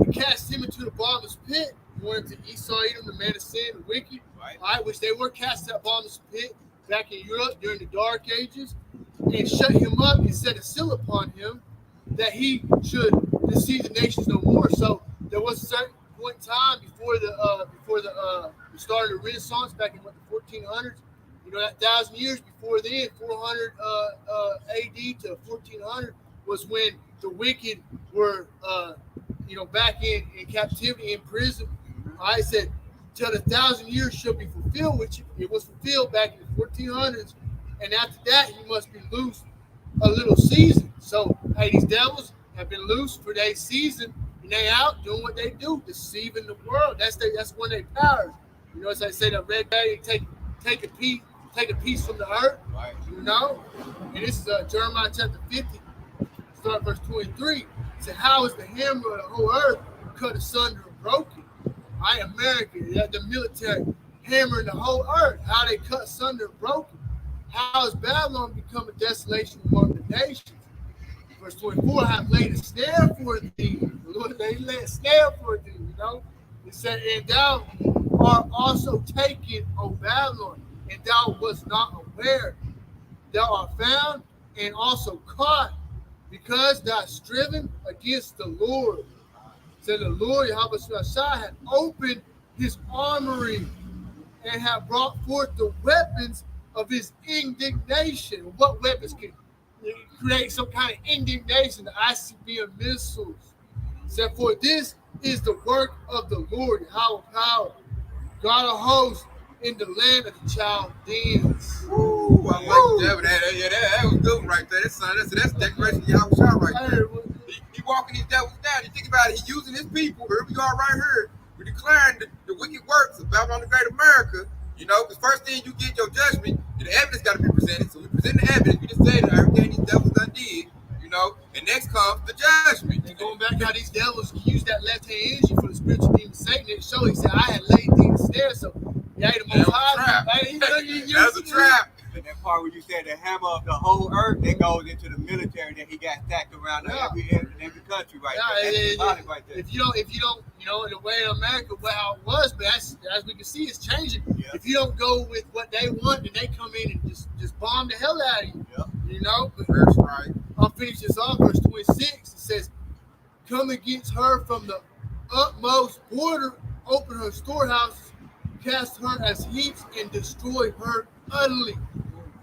He cast him into the bottomless pit. He wanted to Esau, Edom, the man of sin, the wicked. Right. All right, which they were cast to that bottomless pit back in Europe during the Dark Ages, and shut him up and set a seal upon him that he should deceive the nations no more. So there was a certain point in time before the start of the Renaissance back in the 1400s. You know, that 1,000 years before then, 400 AD to 1400 was when the wicked were, back in captivity, in prison. I said, till the 1,000 years shall be fulfilled, which it was fulfilled back in the 1400s. And after that, he must be loose a little season. So, hey, these devils have been loose for their season, and they out doing what they do, deceiving the world. That's one of their powers. You know, as I say, the red bag, take a piece from the earth. Right. You know, and this is Jeremiah chapter 50, start verse 23. It said, "How is the hammer of the whole earth cut asunder and broken?" I America, the military hammering the whole earth. How they cut asunder and broken. How has Babylon become a desolation among the nations? Verse 24, "I have laid a snare for thee." The Lord, they laid a snare for thee, you know. It said, "And thou art also taken, O Babylon, and thou wast not aware. Thou art found and also caught, because thou hast striven against the Lord." Said the Lord, Yahweh Shai, had opened his armory and have brought forth the weapons of his indignation. What weapons can create some kind of indignation? The ICBM missiles. Said, "For this is the work of the Lord, Yahweh power, God of hosts, in the land of the Chaldeans." Ooh, I like that was good right there. That's declaration of Yahweh Shai right there. He walking these devils down. You think about it, he using his people. Here we are right here. We're declaring the wicked works of Babylon the Great America. You know, because first thing you get your judgment, the evidence got to be presented. So we present the evidence. We just say that everything these devils done did, you know, and next comes the judgment. And going back how these devils use that left-hand energy for the spiritual demon Satan, it showed, he said, "I had laid things there." So, yeah, the Most High. That was a trap. And that part where you said the hammer of the whole earth, that goes into the military that he got stacked around every country right there. That's right there. If you don't, you know, in the way of America, how it was, but as we can see, it's changing. Yeah. If you don't go with what they want, then they come in and just bomb the hell out of you. Yeah. You know. But That's right. I'll finish this off, verse 26. It says, "Come against her from the utmost border, open her storehouses, cast her as heaps, and destroy her utterly.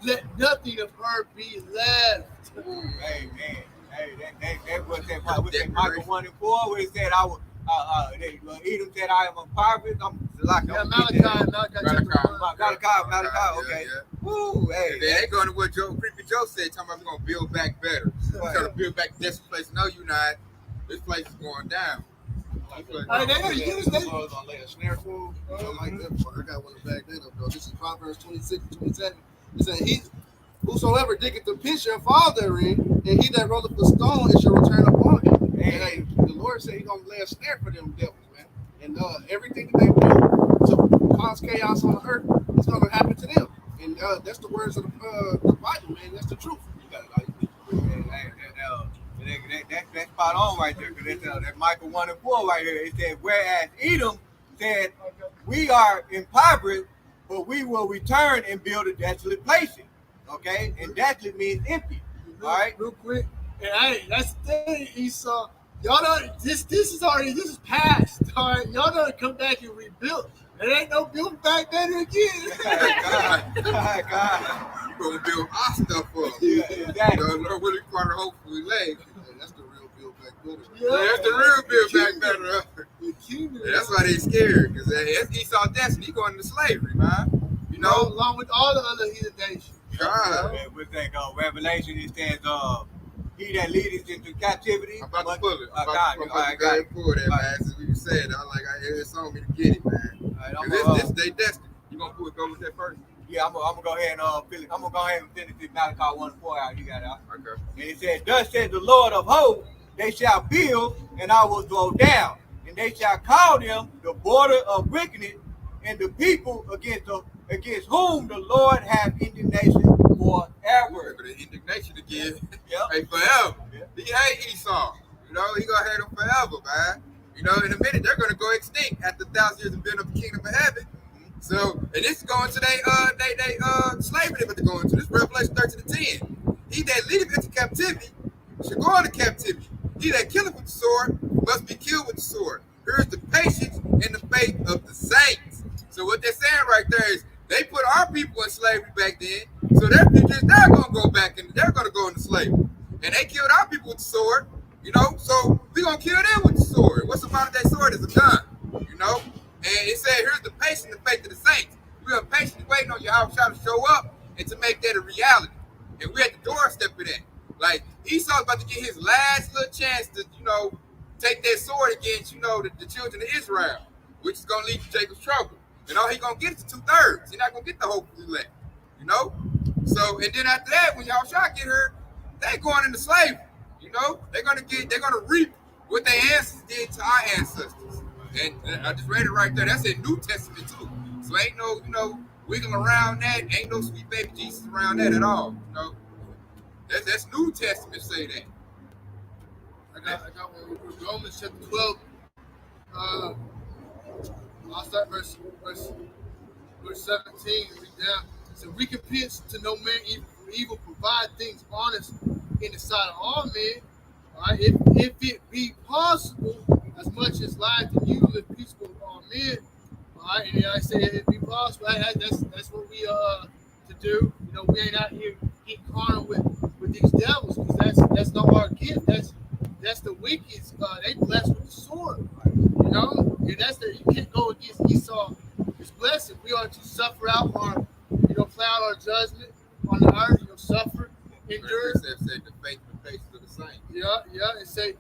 Let nothing of her be left." Hey, man. Hey, that was that Michael 1:4 where he said, Edom said, "I am a pirate." I'm like, Malachi chapter 1. Malachi, okay. Yeah. Woo, hey. They ain't going to what Creepy Joe said, talking about we're going to build back better. We're trying to build back this place. No, you're not. This place is going down. Hey, they gotta use that. I was gonna lay a snare for him. I like that part. I got one to back that up, though. This is Proverbs 26 and 27. It says, "Whosoever diggeth the pit shall fall therein, and he that rolleth the stone, it shall return upon him." And the Lord said He's gonna lay a snare for them devils, man. And everything that they do to cause chaos on the earth is gonna happen to them. And that's the words of the spot on right there, because that's Michael 1 and 4 right here. It said, whereas Edom said, we are impoverished, but we will return and build a desolate place. Okay? And desolate means empty. All right? Real quick. And hey, that's the thing, Esau. Y'all don't, this is past. All right? Y'all don't come back and rebuild. There ain't no build back better again. God. God. You gonna build our stuff up. Yeah, exactly. You know, really part of hopefully leg. That's the real Build Back Better. Yeah. That's the real build back better. The kingdom. That's why they scared, because that's Esau destiny. He going into slavery, man. You know, Along with all the other heathen nations. God. With that Revelation, it says, he that leadeth into captivity. I'm about to pull it. I'm God, about to all right, go ahead and God. pull that, All man. right. Since we said, it's on me to get it, man. All right, I'm Because gonna, this they destiny. You gonna go with that first? yeah, I'm gonna go ahead and finish. I'm gonna go ahead and finish this Malachi 1 and 4 out. You got it out. Okay. And it said, thus said the Lord of hosts, they shall build, and I will throw down, and they shall call them the border of wickedness, and the people against whom the Lord hath indignation forever. The indignation again. Yep. Hey, forever. Yep. He hate Esau. You know, he gonna hate him forever, man. You know, in a minute they're gonna go extinct after 1,000 years of building up the kingdom of heaven. So, and this is going to they slavery they're about to go into. This Revelation 13:10. He that leadeth into captivity shall go into captivity. He that killeth with the sword must be killed with the sword. Here is the patience and the faith of the saints. So what they're saying right there is they put our people in slavery back then, so their futures they're gonna go back and they're gonna go into slavery. And they killed our people with the sword, you know, so we gonna kill them with the sword. What's the modern day sword? Is a gun, you know? And it said, here's the patience and the faith of the saints. We are patiently waiting on Yahweh to show up and to make that a reality. And we're at the doorstep of that. Like, Esau's about to get his last little chance to, you know, take that sword against, you know, the children of Israel, which is going to lead to Jacob's trouble. And all he's going to get is 2/3. He's not going to get the whole elect, you know? So, and then after that, when Yahweh get here, they're going into slavery, you know? They're going to reap what their ancestors did to our ancestors. And I just read it right there. That's in New Testament too. So ain't no, you know, wiggling around that. Ain't no sweet baby Jesus around that at all. You know, that's New Testament say that. I got one. Romans chapter 12. I'll start verse 17 and read down. So recompense to no man evil for evil, provide things honest in the sight of all men. All right, if it be possible, as much as life and you live peaceful with all men. All right, and then I say if it be possible, that's what we to do. You know, we ain't out here getting carnal with these devils, because that's not our gift. That's the wicked. They blessed with the sword. You know, and you can't go against Esau. His blessing. We are to suffer out our, you know, play out our judgment on the earth. You know, suffer, endure. Said the faith and the faith of the saints. Yeah, and say.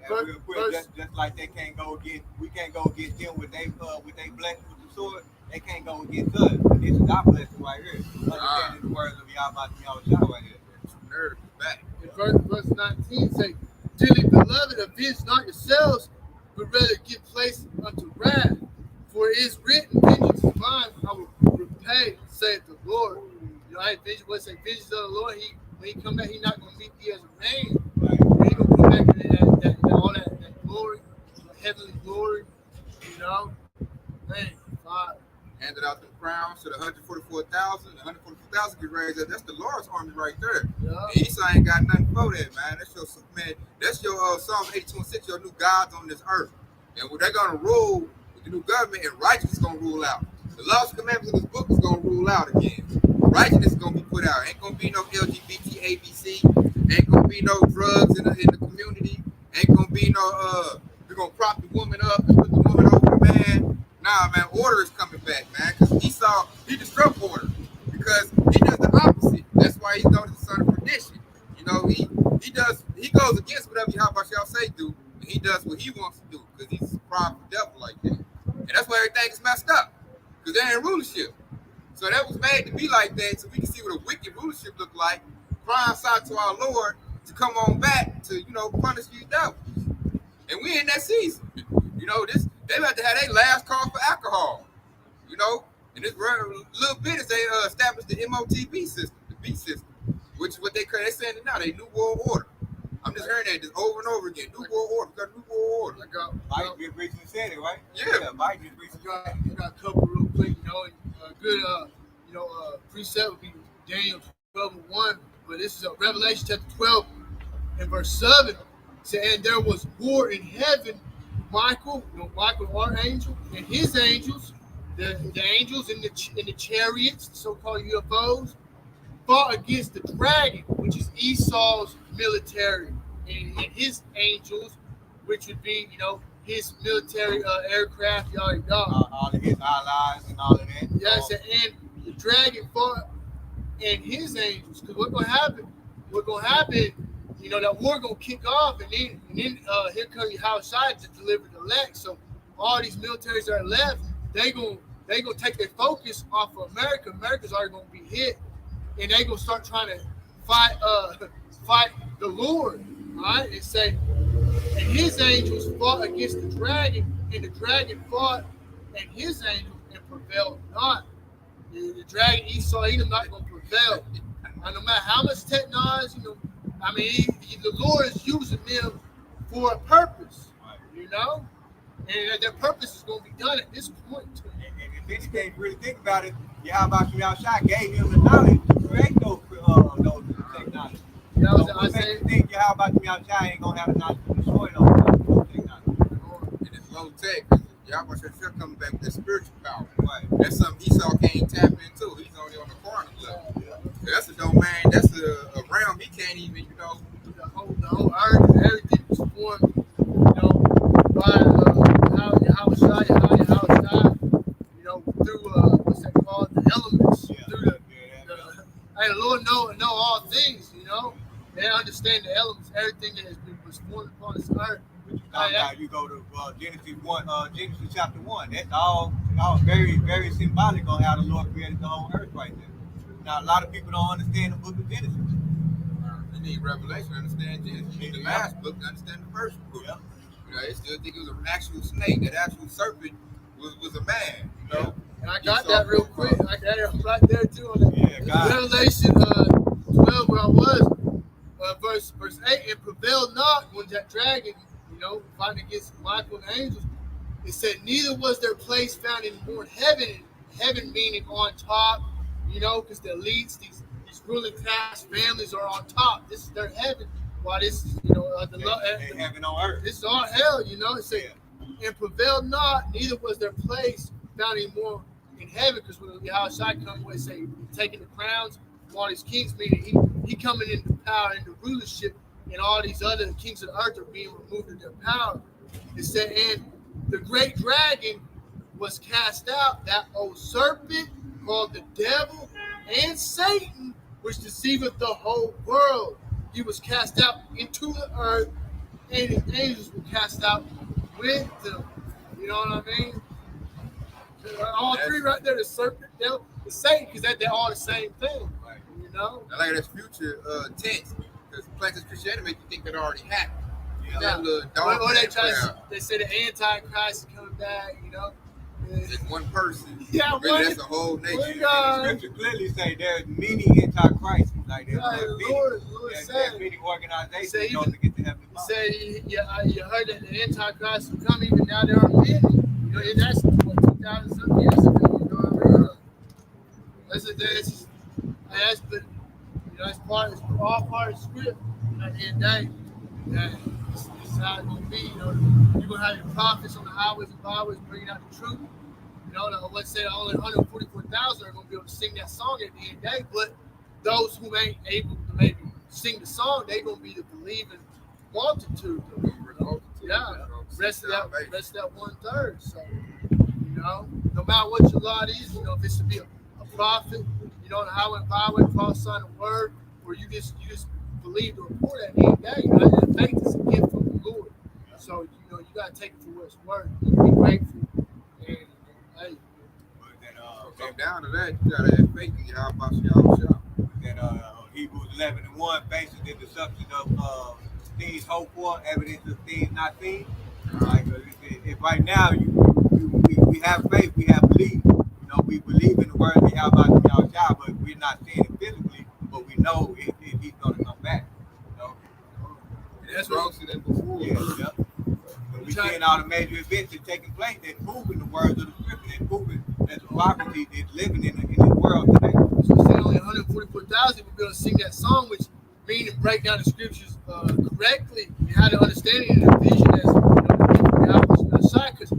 And real quick, just like they can't go against, we can't go against them with they blessing with the sword. They can't go against us. This is our blessing right here. Understanding the words of Yahweh right here. Nerve back. In verse 19 say, dearly beloved, avenge not yourselves, but rather give place unto wrath. For it is written, vengeance is mine, I will repay, saith the Lord. You know, vengeance of the Lord. When he come back, he's not going to meet thee as a man. Right? He's going to come back and all that glory, heavenly glory. You know, man, God. Handed out the crowns to the 144,000. The 144,000 get raised up. That's the Lord's army right there. Yeah. And Esau ain't got nothing for that, man. That's your Superman. That's your Psalm 82:6, your new gods on this earth. And they're going to rule with the new government, and righteousness is going to rule out. The laws and commandments of this book is going to rule out again. Righteousness is going to be put out. Ain't going to be no LGBT, ABC. Ain't going to be no drugs in the community. Ain't going to be no, we're going to prop the woman up and put the woman over the man. Nah, man, order is coming back, man. Because Esau, he disrupt order. Because he does the opposite. That's why he's known as the son of perdition. You know, he goes against whatever Yahweh shall say do, and he does what he wants to do, because he's a prideful devil like that. And that's why everything is messed up. Because they ain't rulership. So that was made to be like that, so we can see what a wicked rulership look like, crying out to our Lord to come on back to, you know, punish these devils. And we in that season. You know, they about to have their last call for alcohol. You know, and this little bit is they established the MOTB system, the B system, which is what they're saying now, they new world order. I'm just hearing that just over and over again. New world order, got new world order. Mike just recently said it, right? Yeah. Mike just recently said it. I got a couple real quick, and good, precept would be Daniel 12:1, but this is Revelation chapter 12 and verse 7. Say, and there was war in heaven. Michael, archangel, and his angels, the angels in the chariots, the so-called UFOs, fought against the dragon, which is Esau's military, and his angels, which would be, his military aircraft, yada. All of his allies and all of that. Yes, and the dragon fought and his angels. Because what's gonna happen? That war gonna kick off, and then here comes Yahushua to deliver the elect. So all these militaries that are left, they gonna take their focus off of America. America's already gonna be hit, and they gonna start trying to fight the Lord. All right, and say, and his angels fought against the dragon, and the dragon fought and his angels and prevailed not. The dragon Esau, he's not gonna prevail. And no matter how much technology, the Lord is using them for a purpose, and their purpose is going to be done at this point. And if anything, really think about it, Yahushua gave him the knowledge to create those technology. I say, think Yahushua ain't going to have the knowledge to destroy those technology. And it's low tech. Y'all still coming back with that spiritual power. Right. That's something Esau can't tap into. He's only on the corner level. That's a domain. That's a realm he can't even, the whole earth and everything was formed, by Yahushua, through what's that called? The elements. Yeah. Through the Lord know all things, They understand the elements, everything that was formed upon this earth. Now you go to Genesis chapter 1. That's all very, very symbolic on how the Lord created the whole earth right there. Now a lot of people don't understand the book of Genesis. You need Revelation to understand Genesis. You need the last book to understand the first book. Yeah. They still think it was an actual snake. That actual serpent was a man. And I got that real quick. I got it right there too on the Revelation 12 where I was, verse 8, and prevailed not when that dragon, fighting against Michael and the angels. It said, neither was their place found in more heaven. Heaven meaning on top, because the elites, these ruling class families are on top. This is their heaven. While this is, they heaven on earth. This is all hell, It said, and prevailed not, neither was their place found any more in heaven, because when Yahushua comes, when they say taking the crowns from all these kings, meaning he coming into power, into rulership, and all these other kings of the earth are being removed of their power. It said, and the great dragon was cast out, that old serpent called the devil and Satan, which deceiveth the whole world. He was cast out into the earth, and his angels were cast out with them. You know what I mean? All three right there, the serpent, devil, the Satan, because they're all the same thing. Right. I like that's future tense, because places Christianity make you think that already happened. Yeah. Or they say the Antichrist is coming back, Just one person. Yeah, really, that's a whole nation. The scripture clearly say there's many antichrists. Like there's Lord there's many organizations say to get to heaven. Say you heard that the Antichrist will come, even now there are many. That's what 2,000 some years ago. You know what I mean? That's been, it's all part of the script. At the end of the day, this is how it's gonna be. You're gonna have your prophets on the highways and byways bringing out the truth. Let's say only 144,000 are gonna be able to sing that song at the end of the day, but those who ain't able to maybe sing the song, they gonna be the believing multitude. Yeah, rest of that 1/3. So, no matter what your lot is, if it's to be a prophet, on the highway and byway, prophesying the word, or you just believe the report at the end of the day. Faith is a gift from the Lord. So, you gotta take it for what it's worth. You be grateful. And hey. Came down to that, you gotta have faith in Yahushua. Then Hebrews 11:1, basically the substance of things hoped for, evidence of things not seen. Like if right now we have faith, we have belief. We believe in the word of Yahushua, but we're not seeing it physically, but we know if he's gonna come back. That's closer than before. Yeah. But we seeing all the major events that's taking place that's proving the words of the scripture, that's proving that the prophecy is living in this world today. So say only 144,000 will be able to sing that song, which means to break down the scriptures correctly. You had to understand it in a vision as God was on the side. Because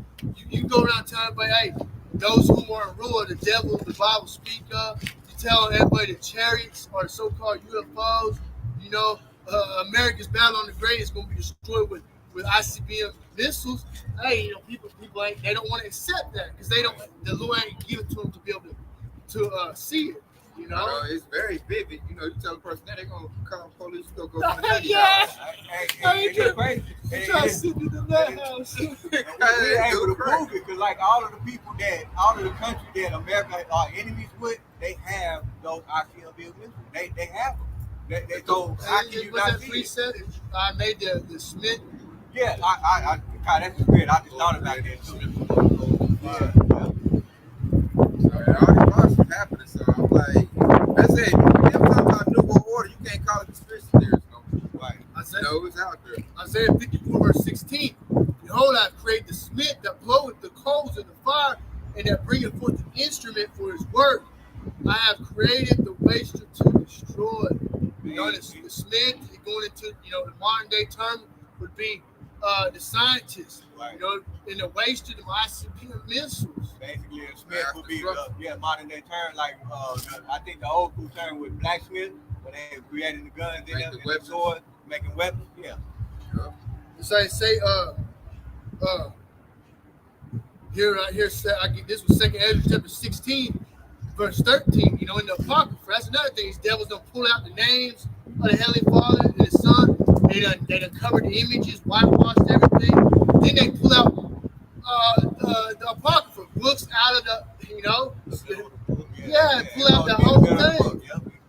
you go around telling everybody, hey, those who are in rule are the devil, the Bible speak of. You tell everybody the chariots are so-called UFOs. You know, America's battle on the great is going to be destroyed with ICBM missiles. Hey, you know, people ain't, they don't want to accept that because they don't. The Lord ain't give it to them to be able to see it. You know, it's very vivid. You know, you tell a person that they're gonna call police, go to the yeah. It's crazy. You try to sit in the madhouse. We're able to prove it because, like, all of the countries that America are enemies with, they have those ICBM missiles. They have them. They so how can you not see it? I made the Smith. Yeah, God, that's good. I just thought about that too. Yeah. All these monsters happening, so I'm like, that's it. Every time I New World Order, you can't call it conspiracy theories no more. Right. It's out there. Isaiah 54 verse 16. Behold, I have created the smith that bloweth the coals in the fire, and that bringeth forth an instrument for his work. I have created the waster to destroy. You know, the smith, going into, you know, the modern day term would be the scientists. Right. You know, in the waster, the ICBM missiles. Basically, a smith would be modern day term. Like I think the old school term was blacksmith, when they created the guns, and the swords, making weapons. Yeah. So I say, here, I get this was 2nd Ezra chapter 16, verse 13. You know, in the Apocrypha, that's another thing. These devils don't pull out the names of the Heavenly Father and the Son. They done covered the images, whitewashed everything. Then they pull out the Apocrypha books out of the, you know, pull out the whole thing.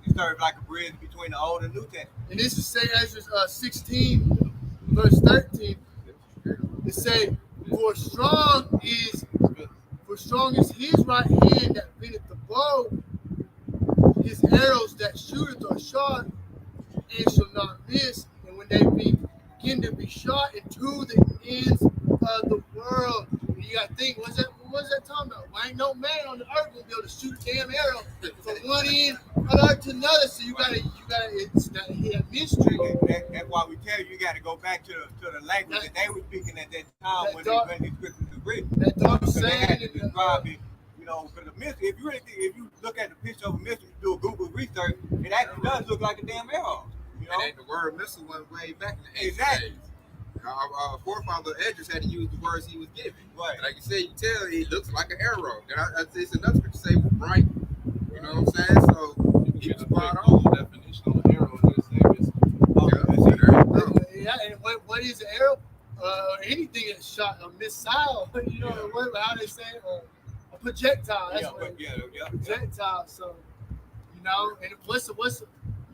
It serves like a bridge between the Old and New Testament. And this is 2 Ezra 16, verse 13. It say, For strong is his right hand that beateth the bow, his arrows that shooteth are shot, and shall not miss. And when they begin to be shot into the ends of the world, and you got to think, what's that talking about? Well, ain't no man on the earth gonna be able to shoot a damn arrow from one end of the earth to another. So you gotta, it's not a mystery. That's why we tell you gotta go back to the language that they were speaking at that time when these scriptures were written. That dark saying, they had to describe it. You know, for the mystery, if you look at the picture of a missile, you do a Google research, it actually does look like a damn arrow. You know? And the word missile went way back in the 80s. Exactly. Our forefather Edris had to use the words he was given. Right. Like you said, you tell it looks like an arrow. And it's another scripture say bright. You know what I'm saying? So he was spot on. Definition of an arrow in this yeah, and what is an arrow? Anything that's shot, a missile. You know how they say a projectile. That's projectile. So you know, and what's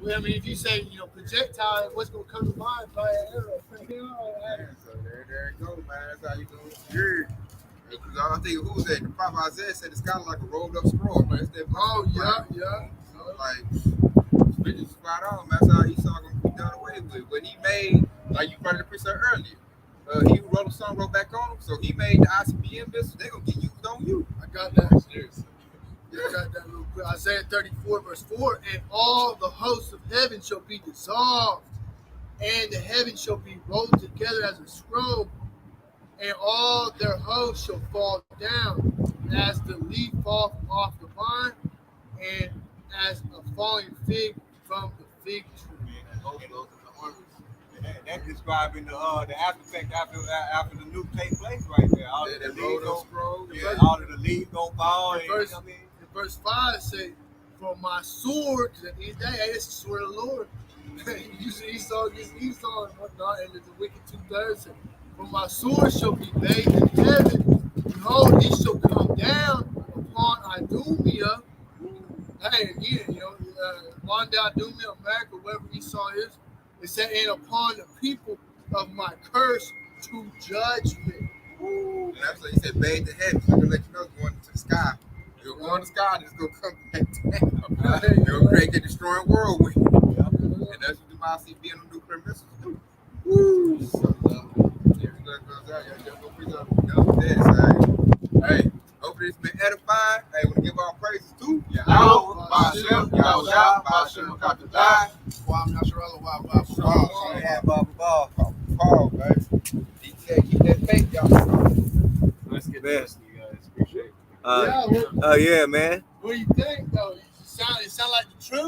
I mean, if you say, you know, projectile, what's going to come to mind? Probably an arrow. So there it goes, man. That's how you do it. Because I think who was that? The prophet Isaiah said it's kind of like a rolled up scroll, man. It's that yeah. So, like, it's spot on. That's how Esau going to be done away with. When he made, like you brought the precept earlier, he who wrote a song, wrote back on him. So he made the ICBM missiles. They're going to get used on you. I got that. Seriously. I got that real quick. Isaiah 34, verse 4, and all the hosts of heaven shall be dissolved, and the heavens shall be rolled together as a scroll, and all their hosts shall fall down, as the leaf falls off the vine, and as a falling fig from the fig tree. That's describing the after effect after the nuke take place right there. All of the leaves gonna fall. Verse 5 say, "For my sword," because at the end of the day, it's the sword of the Lord. Usually Esau gets Esau and whatnot, and the wicked 2/3. "For my sword shall be laid in heaven. Behold, it shall come down upon Idumea." Hey, again, you know, Wanda, Idumea, America, wherever Esau is, it said, "And upon the people of my curse to judgment." And that's what he said, bathe the heavens. I'm going to let you know it's going to the sky. You're going to the sky, and it's going to come back down. You're going to create the destroying whirlwind. And that's what the ICBM and nuclear missiles do. Woo. So, yeah, we gonna close out. Y'all just go preach on the side. Hey, hopefully it's been edifying. Hey, want to give our praises too. Yahweh, Ba'ashem, Yahweh, Ba'ashem, Katadai. Kwame Yasharala, wow, wow, Yeah, Bob. Paul, guys. Keep that faith, y'all. Let's get this, you guys. Appreciate it. Yeah, Oh yeah, man. what do you think though? It sound like the truth?